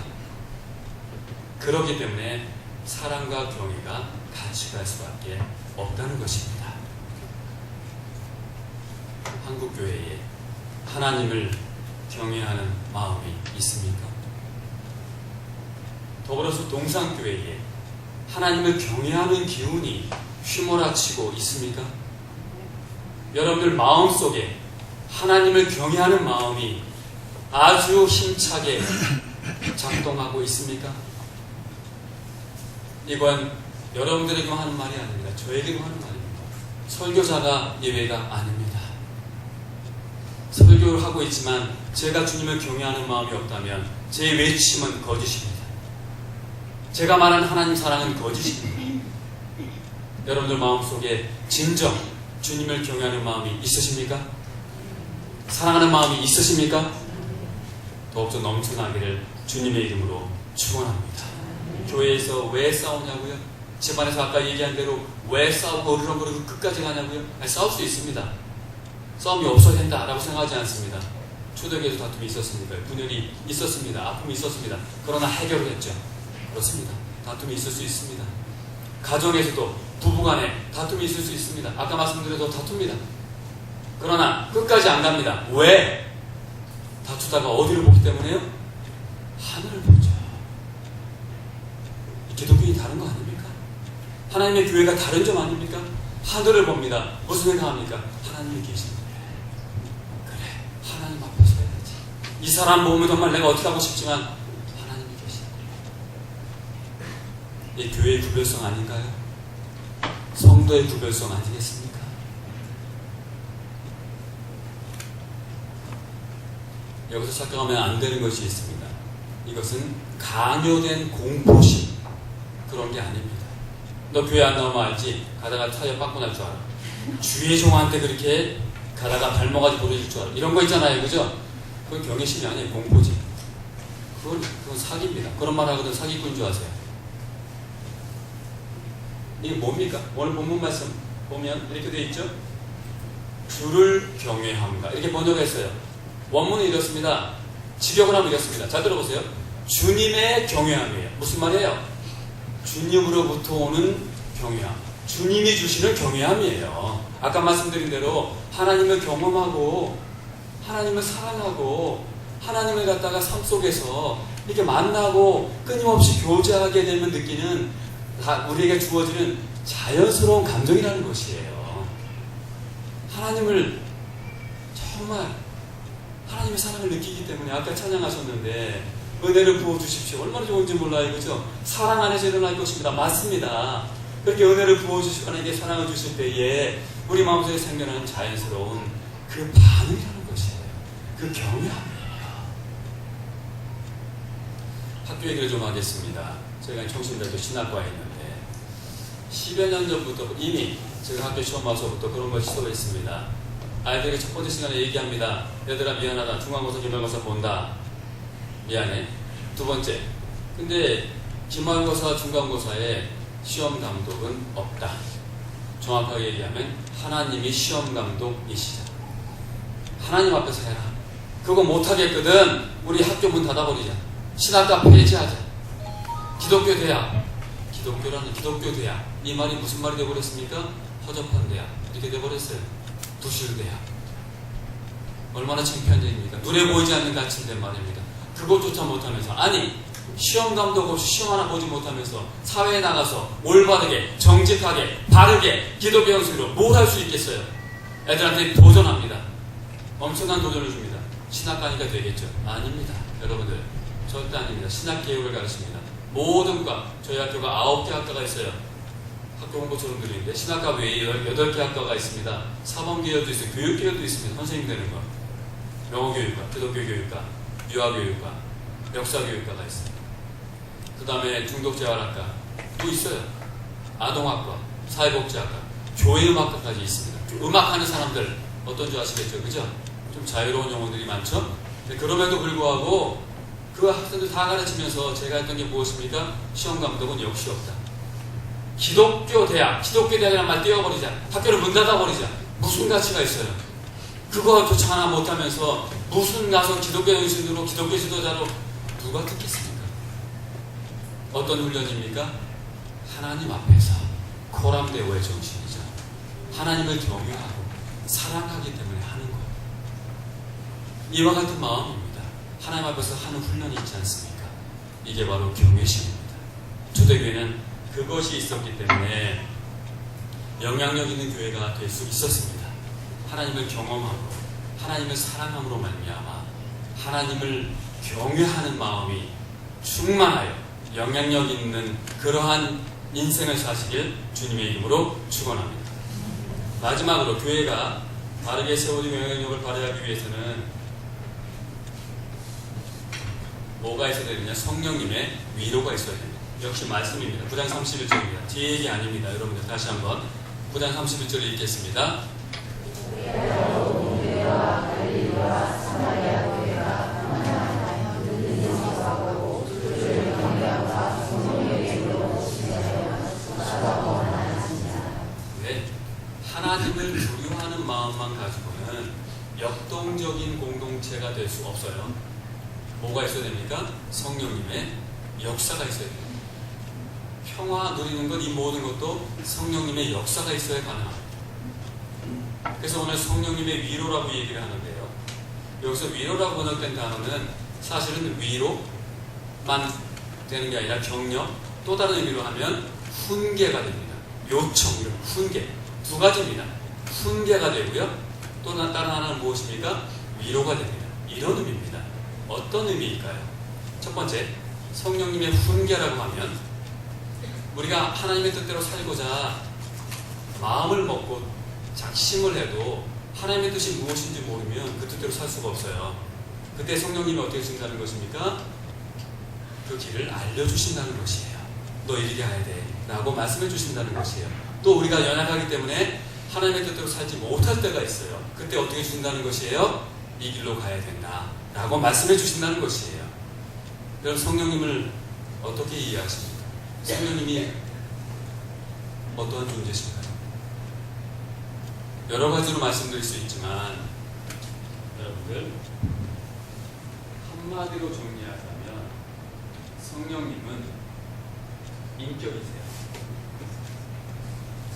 그렇기 때문에 사랑과 경외가 같이 갈 수밖에 없다는 것입니다. 한국교회에 하나님을 경외하는 마음이 있습니까? 더불어서 동산교회에 하나님을 경외하는 기운이 휘몰아치고 있습니까? 여러분들 마음속에 하나님을 경외하는 마음이 아주 힘차게 작동하고 있습니까? 이건 여러분들에게만 하는 말이 아닙니다. 저에게만 하는 말입니다. 설교자가 예외가 아닙니다. 기독교를 하고 있지만 제가 주님을 경외하는 마음이 없다면 제 외침은 거짓입니다. 제가 말하는 하나님 사랑은 거짓입니다. 여러분들 마음속에 진정 주님을 경외하는 마음이 있으십니까? 사랑하는 마음이 있으십니까? 더욱더 넘쳐나기를 주님의 이름으로 축원합니다. 교회에서 왜 싸우냐고요? 집안에서 아까 얘기한 대로 왜 싸우고 어르렁거리고 끝까지 가냐고요? 아니, 싸울 수 있습니다. 싸움이 없어야 된다라고 생각하지 않습니다. 초대교회에서 다툼이 있었습니까? 분열이 있었습니다. 아픔이 있었습니다. 그러나 해결을 했죠. 그렇습니다. 다툼이 있을 수 있습니다. 가정에서도 부부간에 다툼이 있을 수 있습니다. 아까 말씀드려도 다툽니다. 그러나 끝까지 안 갑니다. 왜? 다투다가 어디를 보기 때문에요? 하늘을 보죠. 기독교인이 다른 거 아닙니까? 하나님의 교회가 다른 점 아닙니까? 하늘을 봅니다. 무슨 생각합니까? 하나님이 계시는데. 그래, 하나님 앞에 서야지. 이 사람 보면 정말 내가 어떻게 하고 싶지만 하나님이 계시는데. 이 교회의 구별성 아닌가요? 성도의 구별성 아니겠습니까? 여기서 착각하면 안 되는 것이 있습니다. 이것은 강요된 공포심, 그런 게 아닙니다. 너 교회 안 나오면 알지? 가다가 타이어 빠꾸 날 줄 알아. 주의 종한테 그렇게 가다가 발목까지 부러질 줄 알아. 이런 거 있잖아요. 그죠? 그건 경외심이 아니에요. 공포지. 그건 사기입니다. 그런 말 하거든 사기꾼인 줄 아세요. 이게 뭡니까? 오늘 본문 말씀 보면 이렇게 되어 있죠? 주를 경외함과 이렇게 번역했어요. 원문은 이렇습니다. 직역을 하면 이렇습니다. 잘 들어보세요. 주님의 경외함이에요. 무슨 말이에요? 주님으로부터 오는 경외함. 주님이 주시는 경외함이에요. 아까 말씀드린 대로 하나님을 경험하고 하나님을 사랑하고 하나님을 갖다가 삶 속에서 이렇게 만나고 끊임없이 교제하게 되면 느끼는 우리에게 주어지는 자연스러운 감정이라는 것이에요. 하나님을 정말 하나님의 사랑을 느끼기 때문에 아까 찬양하셨는데 은혜를 부어주십시오. 얼마나 좋은지 몰라요. 그죠? 사랑 안에서 일어날 것입니다. 맞습니다. 그렇게 은혜를 부어주시고 하나님께 사랑을 주실 때에 우리 마음속에 생겨나는 자연스러운 그 반응이라는 것이에요. 그 경외함이에요. 학교 얘기를 좀 하겠습니다. 제가 청신대학교 신학과에 있는데 10여 년 전부터 이미 제가 학교 처음 와서부터 그런 걸 시도했습니다. 아이들에게 첫 번째 시간에 얘기합니다. 얘들아 미안하다. 중간고사 기말고사 본다. 미안해. 두 번째, 근데 기말고사 중간고사에 시험 감독은 없다. 정확하게 얘기하면 하나님이 시험 감독이시다. 하나님 앞에서 해라. 그거 못하겠거든 우리 학교 문 닫아버리자. 신학과 폐지하자. 기독교 대학, 기독교 대학, 이 말이 무슨 말이 되어버렸습니까? 허접한 대학 이렇게 되어버렸어요. 부실대학. 얼마나 창피한 일입니까? 눈에 보이지 않는 가치인데 말입니다. 그것조차 못하면서, 아니 시험 감독 없이 시험 하나 보지 못하면서 사회에 나가서 올바르게 정직하게 바르게 기독교 형식으로 뭘 할 수 있겠어요? 애들한테 도전합니다. 엄청난 도전을 줍니다. 신학과니까 되겠죠? 아닙니다. 여러분들 절대 아닙니다. 신학개혁을 가르칩니다. 모든 과, 저희 학교가 9개 학과가 있어요. 학교 홍보처럼 드리는데 신학과 외에 8개 학과가 있습니다. 사범계열도 있어요. 교육계열도 있습니다. 선생님 되는 거. 영어교육과, 기독교교육과, 유아교육과, 역사교육과가 있습니다. 그 다음에 중독재활학과 또 있어요. 아동학과, 사회복지학과, 교회음악과까지 있습니다. 음악하는 사람들 어떤 줄 아시겠죠? 그죠? 좀 자유로운 영혼들이 많죠? 그럼에도 불구하고 그 학생들 다 가르치면서 제가 했던 게 무엇입니까? 시험 감독은 역시 없다. 기독교 대학이라는 말 띄워버리자. 학교를 문 닫아버리자. 무슨 가치가 있어요? 그거조차 하나 못하면서 무슨 가서 기독교 영신으로 기독교 지도자로 누가 듣겠습니까? 어떤 훈련입니까? 하나님 앞에서 코람데오의 정신이죠. 하나님을 경외하고 사랑하기 때문에 하는 거예요. 이와 같은 마음입니다. 하나님 앞에서 하는 훈련이 있지 않습니까? 이게 바로 경외심입니다. 초대교회는 그것이 있었기 때문에 영향력 있는 교회가 될 수 있었습니다. 하나님을 경험하고 하나님을 사랑함으로 말미암아 하나님을 경외하는 마음이 충만하여 영향력 있는 그러한 인생을 사시길 주님의 이름으로 축원합니다. 마지막으로 교회가 바르게 세워지고 영향력을 발휘하기 위해서는 뭐가 있어야 되느냐? 성령님의 위로가 있어야 됩니다. 역시 말씀입니다. 9장 31절입니다. 제 얘기 아닙니다. 여러분들 다시 한번 9장 31절을 읽겠습니다. 네, 하나님을 두려워하는 마음만 가지고는 역동적인 공동체가 될 수 없어요. 뭐가 있어야 됩니까? 성령님의 역사가 있어야 됩니다. 평화 누리는 것, 이 모든 것도 성령님의 역사가 있어야 가능합니다. 그래서 오늘 성령님의 위로라고 얘기를 하는데요. 여기서 위로라고 번역된 단어는 사실은 위로만 되는 게 아니라 격려, 또 다른 의미로 하면 훈계가 됩니다. 요청, 훈계. 두 가지입니다. 훈계가 되고요. 또 다른 하나는 무엇입니까? 위로가 됩니다. 이런 의미입니다. 어떤 의미일까요? 첫 번째, 성령님의 훈계라고 하면 우리가 하나님의 뜻대로 살고자 마음을 먹고 작심을 해도 하나님의 뜻이 무엇인지 모르면 그 뜻대로 살 수가 없어요. 그때 성령님이 어떻게 하신다는 것입니까? 그 길을 알려주신다는 것이에요. 너 이렇게 가야 돼 라고 말씀해 주신다는 것이에요. 또 우리가 연약하기 때문에 하나님의 뜻대로 살지 못할 때가 있어요. 그때 어떻게 주신다는 것이에요? 이 길로 가야 된다 라고 말씀해 주신다는 것이에요. 그럼 성령님을 어떻게 이해하십니까? 성령님이 어떠한 존재신가요? 여러 가지로 말씀드릴 수 있지만 여러분들 한마디로 정리하자면 성령님은 인격이세요.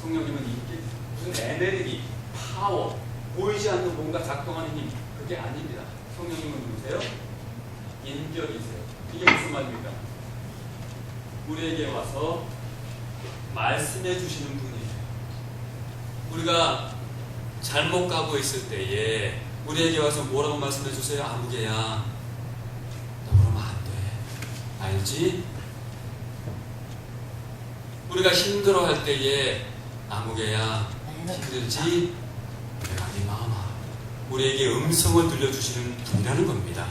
성령님은 인격, 무슨 에너지, 파워, 보이지 않는 뭔가 작동하는 힘, 그게 아닙니다. 성령님은 누구세요? 인격이세요. 이게 무슨 말입니까? 우리에게 와서 말씀해 주시는 분이에요. 우리가 잘못 가고 있을 때에 우리에게 와서 뭐라고 말씀해 주세요? 아무개야, 너 그러면 안 돼. 알지? 우리가 힘들어할 때에 아무개야, 힘들지? 내가 네 마음 알아. 우리에게 음성을 들려주시는 분이라는 겁니다.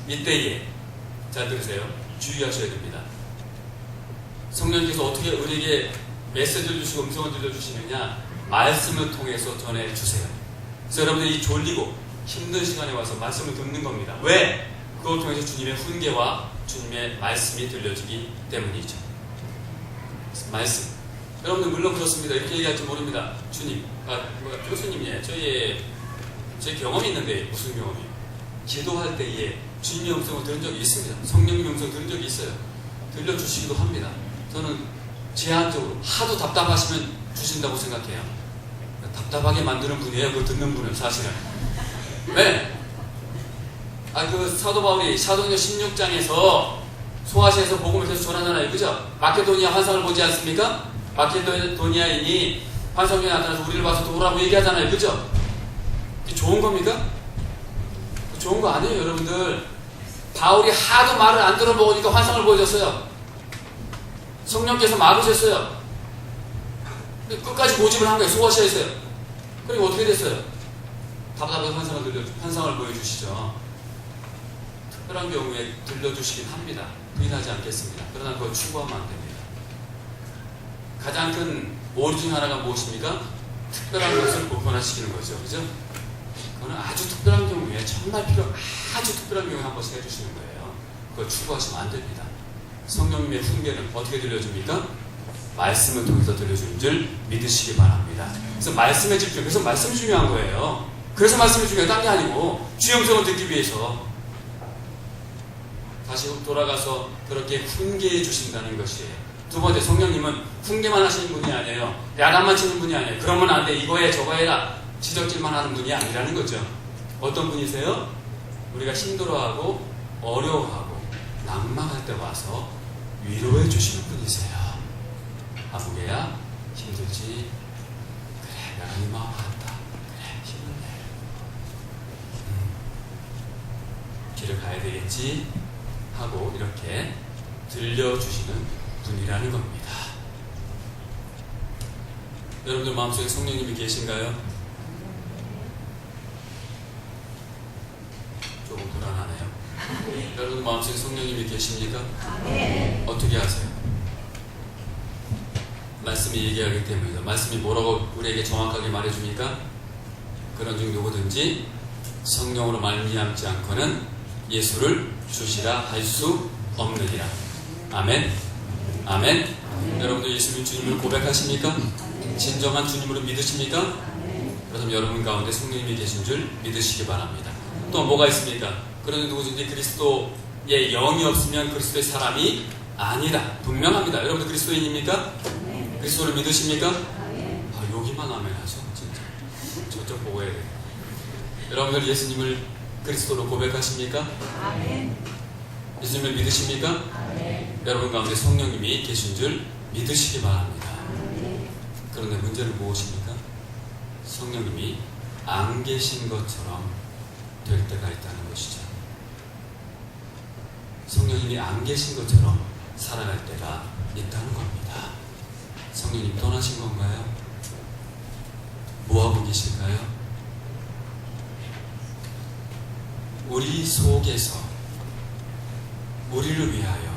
이때에 잘 들으세요. 주의하셔야 됩니다. 성령님께서 어떻게 우리에게 메시지를 주시고 음성을 들려주시느냐? 말씀을 통해서 전해주세요. 그래서 여러분들이 졸리고 힘든 시간에 와서 말씀을 듣는 겁니다. 왜? 그걸 통해서 주님의 훈계와 주님의 말씀이 들려주기 때문이죠. 말씀. 여러분들 물론 그렇습니다. 이렇게 얘기할지 모릅니다. 주님, 교수님이에요. 제 경험이 있는데 무슨 경험이요? 기도할 때에 주님의 음성을 들은 적이 있습니다. 성령님의 음성을 들은 적이 있어요. 들려주시기도 합니다. 저는 제한적으로 하도 답답하시면 주신다고 생각해요. 답답하게 만드는 분이에요. 그걸 듣는 분은 사실은. 왜? 그 사도 바울이 사도행전 16장에서 소아시아에서 복음을 계속 전하잖아요. 그죠? 마케도니아 환상을 보지 않습니까? 마케도니아인이 환상에 나타나서 우리를 봐서 도우라고 얘기하잖아요. 그죠? 이게 좋은 겁니까? 좋은 거 아니에요, 여러분들. 바울이 하도 말을 안 들어먹으니까 환상을 보여줬어요. 성령께서 막으셨어요. 끝까지 모집을 한 거예요. 소아시아에서요. 그리고 어떻게 됐어요? 답답해서 환상을 보여주시죠. 특별한 경우에 들려주시긴 합니다. 부인하지 않겠습니다. 그러나 그걸 추구하면 안 됩니다. 가장 큰 오류 중 하나가 무엇입니까? 특별한 것을 보편화시키는 거죠. 그죠? 그거는 아주 특별한 경우에, 정말 아주 특별한 경우에 한 번씩 해주시는 거예요. 그걸 추구하시면 안 됩니다. 성령님의 훈계는 어떻게 들려줍니까? 말씀을 통해서 들려주는 줄 믿으시기 바랍니다. 그래서 말씀에 집중. 그래서 말씀이 중요한 거예요. 그래서 말씀이 중요한 딴 게 아니고 주의 음성을 듣기 위해서 다시 돌아가서 그렇게 훈계해 주신다는 것이에요. 두 번째, 성령님은 훈계만 하시는 분이 아니에요. 야단만 치는 분이 아니에요. 그러면 안 돼. 이거 해 저거 해라. 지적질만 하는 분이 아니라는 거죠. 어떤 분이세요? 우리가 힘들어하고 어려워하고 낭망할 때 와서 위로해 주시는 분이세요. 아무개야, 힘들지? 그래, 내가 네 마음 알았다. 그래, 힘을 내. 길을 가야 되겠지? 하고 이렇게 들려주시는 분이라는 겁니다. 여러분들 마음속에 성령님이 계신가요? 여러분 마음속에 성령님이 계십니까? 네. 어떻게 아세요? 말씀이 얘기하기 때문이다. 말씀이 뭐라고 우리에게 정확하게 말해줍니까? 그런 중 누구든지 성령으로 말미암지 않고는 예수를 주시라 할 수 없느니라. 아멘. 아멘. 여러분도 예수님 주님을 고백하십니까? 진정한 주님으로 믿으십니까? 그럼 여러분 가운데 성령님이 계신 줄 믿으시기 바랍니다. 또 뭐가 있습니까? 그런데 누구든지 그리스도의 영이 없으면 그리스도의 사람이 아니다. 분명합니다. 여러분도 그리스도인입니까? 그리스도를 믿으십니까? 여기만 아멘 하죠. 진짜. 저쪽 보고 해야 돼요. 여러분들 예수님을 그리스도로 고백하십니까? 예수님을 믿으십니까? 여러분 가운데 성령님이 계신 줄 믿으시기 바랍니다. 그런데 문제는 무엇입니까? 성령님이 안 계신 것처럼 될 때가 있다는 것이죠. 성령님이 안 계신 것처럼 살아갈 때가 있다는 겁니다. 성령님 떠나신 건가요? 뭐하고 계실까요? 우리 속에서 우리를 위하여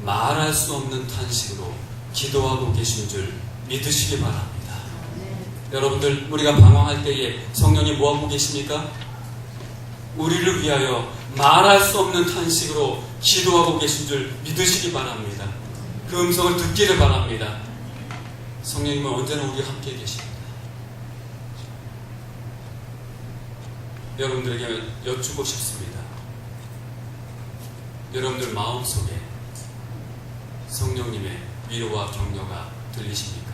말할 수 없는 탄식으로 기도하고 계신 줄 믿으시기 바랍니다. 여러분들 우리가 방황할 때에 성령이 뭐하고 계십니까? 우리를 위하여 말할 수 없는 탄식으로 기도하고 계신 줄 믿으시기 바랍니다. 그 음성을 듣기를 바랍니다. 성령님은 언제나 우리와 함께 계십니다. 여러분들에게 여쭙고 싶습니다. 여러분들 마음속에 성령님의 위로와 격려가 들리십니까?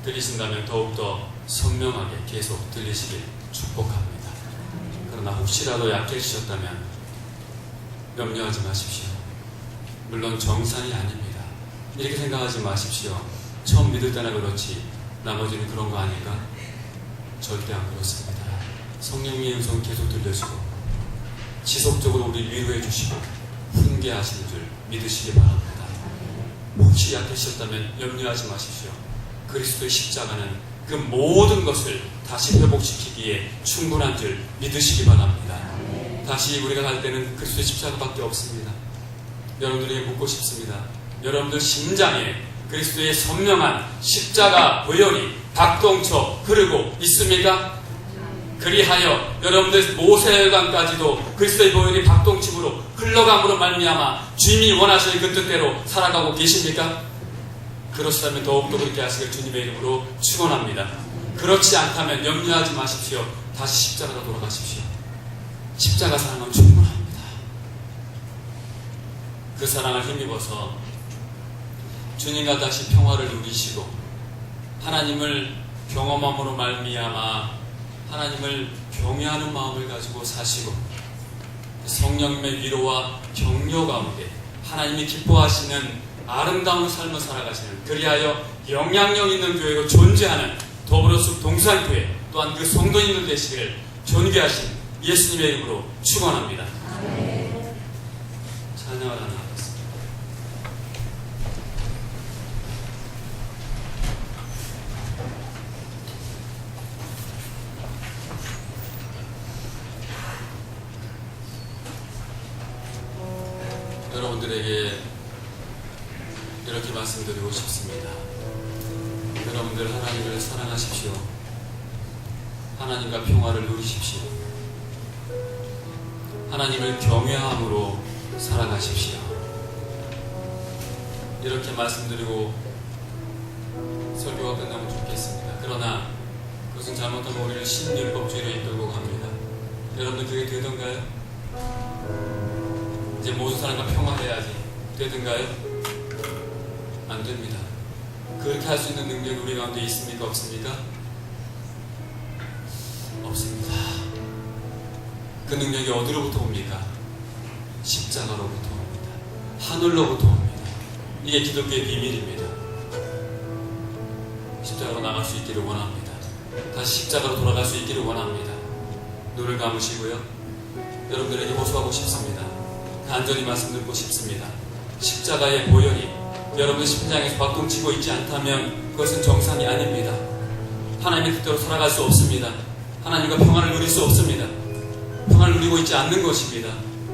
들리신다면 더욱더 선명하게 계속 들리시길 축복합니다. 그러나 혹시라도 약해지셨다면 염려하지 마십시오. 물론 정상이 아닙니다. 이렇게 생각하지 마십시오. 처음 믿을 때나 그렇지 나머지는 그런 거 아닐까? 절대 안 그렇습니다. 성령님의 음성 계속 들려주고 지속적으로 우리 위로해 주시고 훈계하시는 줄 믿으시기 바랍니다. 혹시 약해지셨다면 염려하지 마십시오. 그리스도의 십자가는 그 모든 것을 다시 회복시키기에 충분한 줄 믿으시기 바랍니다. 다시 우리가 갈 때는 그리스도의 십자가밖에 없습니다. 여러분들에게 묻고 싶습니다. 여러분들 심장에 그리스도의 선명한 십자가 보혈이 박동쳐 흐르고 있습니까? 그리하여 여러분들 모세혈관까지도 그리스도의 보혈이 박동침으로 흘러감으로 말미암아 주님이 원하시는 그 뜻대로 살아가고 계십니까? 그렇다면 더욱더 그렇게 하시길 주님의 이름으로 축원합니다. 그렇지 않다면 염려하지 마십시오. 다시 십자가로 돌아가십시오. 십자가 사랑은 충분합니다. 그 사랑을 힘입어서 주님과 다시 평화를 누리시고 하나님을 경험함으로 말미암아 하나님을 경외하는 마음을 가지고 사시고 성령님의 위로와 격려 가운데 하나님이 기뻐하시는 아름다운 삶을 살아가시는 그리하여 영향력 있는 교회로 존재하는 더불어숲 동산교회 또한 그 성도님들 되시기를 존귀하신 예수님의 이름으로 축원합니다. 찬양을 하나 하겠습니다. 여러분들에게 이렇게 말씀드리고 싶습니다. 여러분들 하나님을 사랑하십시오. 하나님과 평화를 누리십시오. 하나님을 경외함으로 살아가십시오. 이렇게 말씀드리고 설교가 끝나면 좋겠습니다. 그러나 그것은 잘못하면 우리를 신율법주의로 이끌고 갑니다. 여러분들 그게 되던가요? 이제 모든 사람과 평화해야지 되던가요? 안 됩니다. 그렇게 할 수 있는 능력이 우리 가운데 있습니까? 없습니까? 없습니다. 그 능력이 어디로부터 옵니까? 십자가로부터 옵니다. 하늘로부터 옵니다. 이게 기독교의 비밀입니다. 십자가로 나갈 수 있기를 원합니다. 다시 십자가로 돌아갈 수 있기를 원합니다. 눈을 감으시고요. 여러분들에게 호소하고 싶습니다. 간절히 말씀드리고 싶습니다. 십자가의 보혈이 여러분의 심장에서 박동치고 있지 않다면 그것은 정상이 아닙니다. 하나님의 뜻대로 살아갈 수 없습니다. 하나님과 평안을 누릴 수 없습니다. 평안을 누리고 있지 않는 것입니다.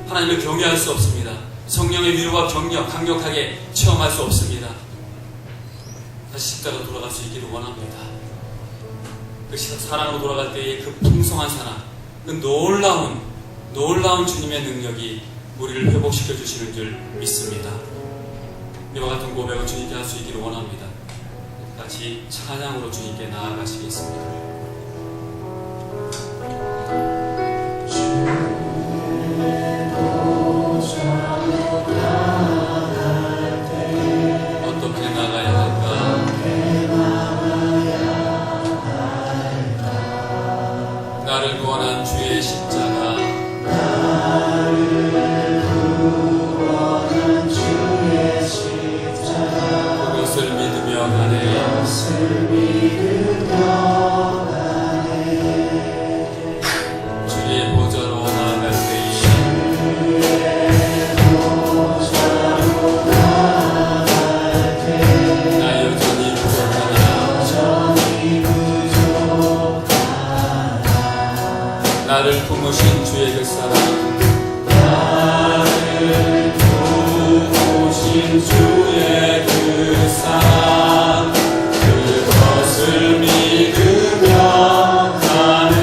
하나님을 경외할 수 없습니다. 성령의 위로와 격려 강력하게 체험할 수 없습니다. 다시 십자가로 돌아갈 수 있기를 원합니다. 그 사랑으로 돌아갈 때의 그 풍성한 사랑, 그 놀라운 주님의 능력이 우리를 회복시켜 주시는 줄 믿습니다. 이와 같은 고백을 주님께 할 수 있기를 원합니다. 같이 찬양으로 주님께 나아가시겠습니다. 어떻게 나가야 할까? 나를 구원한 주의 십자가, 그것을 믿으며 가네. 주의 보좌로 나아갈 때에 나 여전히 부족하나. 나를 품으신 주의 그 사랑, 나를 품으신 주의 그 사랑, 그것을 믿으며 가네.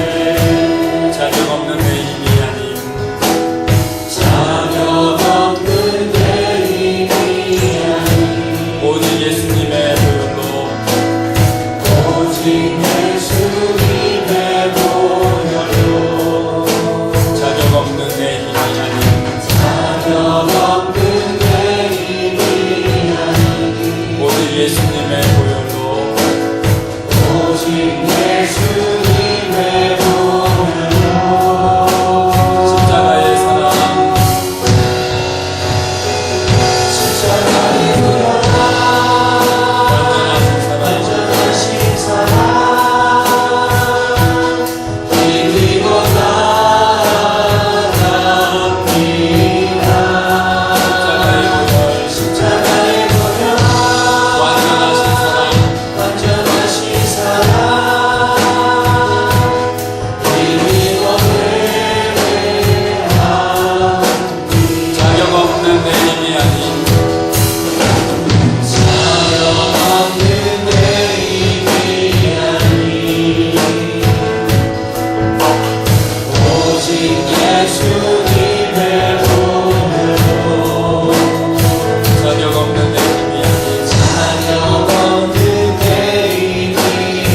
자격 없는 내 힘이 아님, 자격 없는 내 힘이 아님, 오직 예수님의 보혈로, 오직 예수님의 보혈로. 자격 없는 내 힘이 아님, 자격 없는 내 힘이 아님, 오직 예수님의 보혈로, 오직 예수님의 보혈로. 십자가의 사랑, 십자가의 사랑, 완전하신 사랑, 이기고 나갑니다. 십자가의 보혈, 완전하신 사랑, 완전하신 사랑, 이기고 예배합니다. 자격 없는 내 힘이 아닌, 자격 없는 내 힘이 아닌, 오직 예수님의 보혈로. 자격 없는 내 힘이 아닌, 자격 없는 내 힘이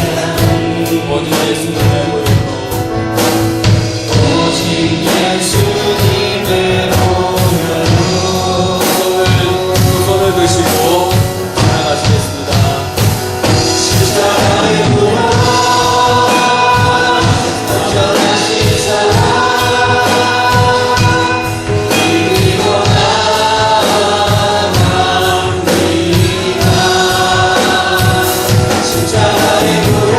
아닌, 오직 예수님의 보혈로, 오직 예수님의 보혈로. 두 손을 드시고 나가시겠습니다. 십자가의 보혈, 완전하신 사랑, 이기고 나갑니다. 십자가의 보혈,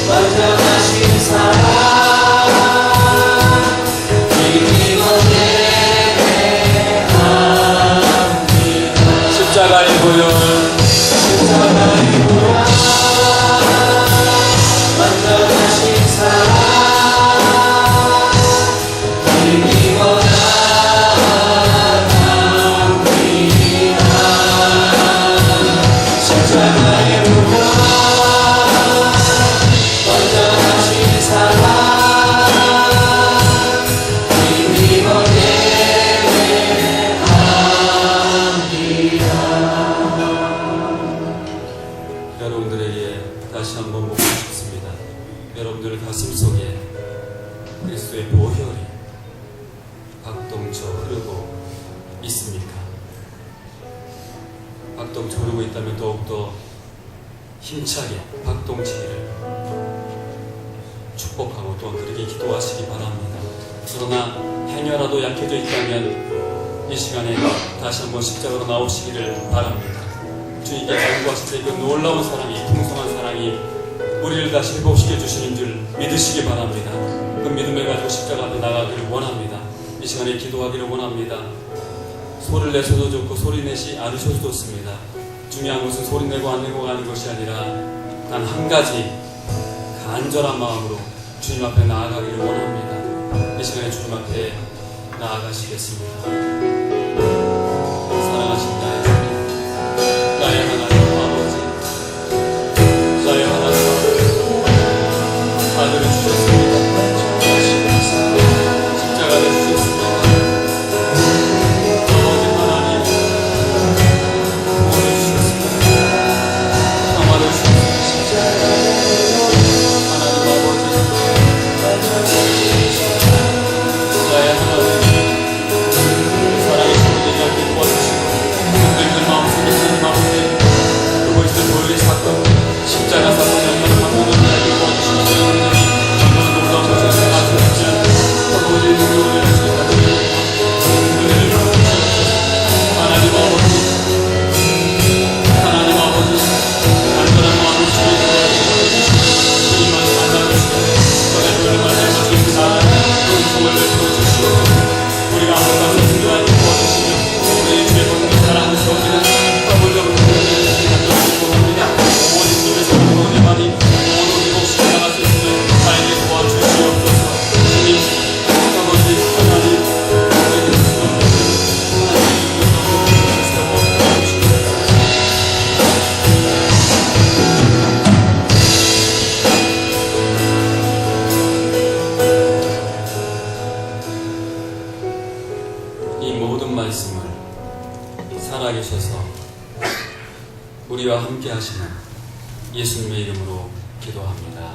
완전하신 사랑, 이기고 예배합니다. 십자가의 보혈, 십자가의 보혈, 완전하신 사랑, 이기고 나갑니다. 십자가의 보혈, 완전하신 사랑, 이기고 예배합니다. 여러분들에게 다시 한번 묻고 싶습니다. 여러분들 가슴 속에 그리스도의 보혈이 박동쳐 흐르고 있습니까? 박동쳐 흐르고 있다면 더욱더 힘차게 박동치기를 축복하고 또한 그렇게 기도하시기 바랍니다. 그러나 행여라도 약해져 있다면 이 시간에 다시 한번 십자가로 나오시기를 바랍니다. 주님께 간구하실 때 그 놀라운 사랑이, 풍성한 사랑이 우리를 다시 회복시켜 주시는 줄 믿으시기 바랍니다. 그 믿음을 가지고 십자가 앞에 나가기를 원합니다. 이 시간에 기도하기를 원합니다. 소리를 내셔도 좋고 소리 내시 않으셔도 좋습니다. 중요한 것은 소리 내고 안 내고가 하는 것이 아니라 단 한 가지 간절한 마음으로 주님 앞에 나아가기를 원합니다. 이 시간에 주님 앞에 나아가시겠습니다. 사랑하신 나의 주님, 나의 하나님 아버지, 나의 하나님 아버지, 아들을 주셨습니다. 십자가를 주셨습니다. 아버지 하나님, 구원을 주셨습니다. 평화를 주셨습니다. 하나님 아버지, 나의 하나님, 사랑의 주님을 기뻐하시고 흔들린 마음속에 주님 앞에 그것을 돌릴 사건, 십자가 사건 연결을 하고 있는 기뻐하시고 정말 놀라운 것을 가져오지 아버지의 능력을 내주시다 은혜를 주시옵소서. 하나님 아버지, 하나님 아버지, 간절한 마음을 주시옵소서. 주님만 만나주시고 전에 주님을 만나주시고 나라의 은총을 베풀어 주시옵소서. 우리가 앞에 가서 주님을 도와주시며 우리의 죄 벗는 사랑을 세워지는 아버지로 부르짖는 간절히 구합니다. 어머니 주님의 성령 은혜만이 어머니 없이 나갈 수 있음을 다행히 도와주시옵소서. 주님 아버지 하나님 우리에게 주시옵소서. 하나님 세워주시옵소서. 이 모든 말씀을 살아계셔서 우리와 함께 하시는 예수님의 이름으로 기도합니다.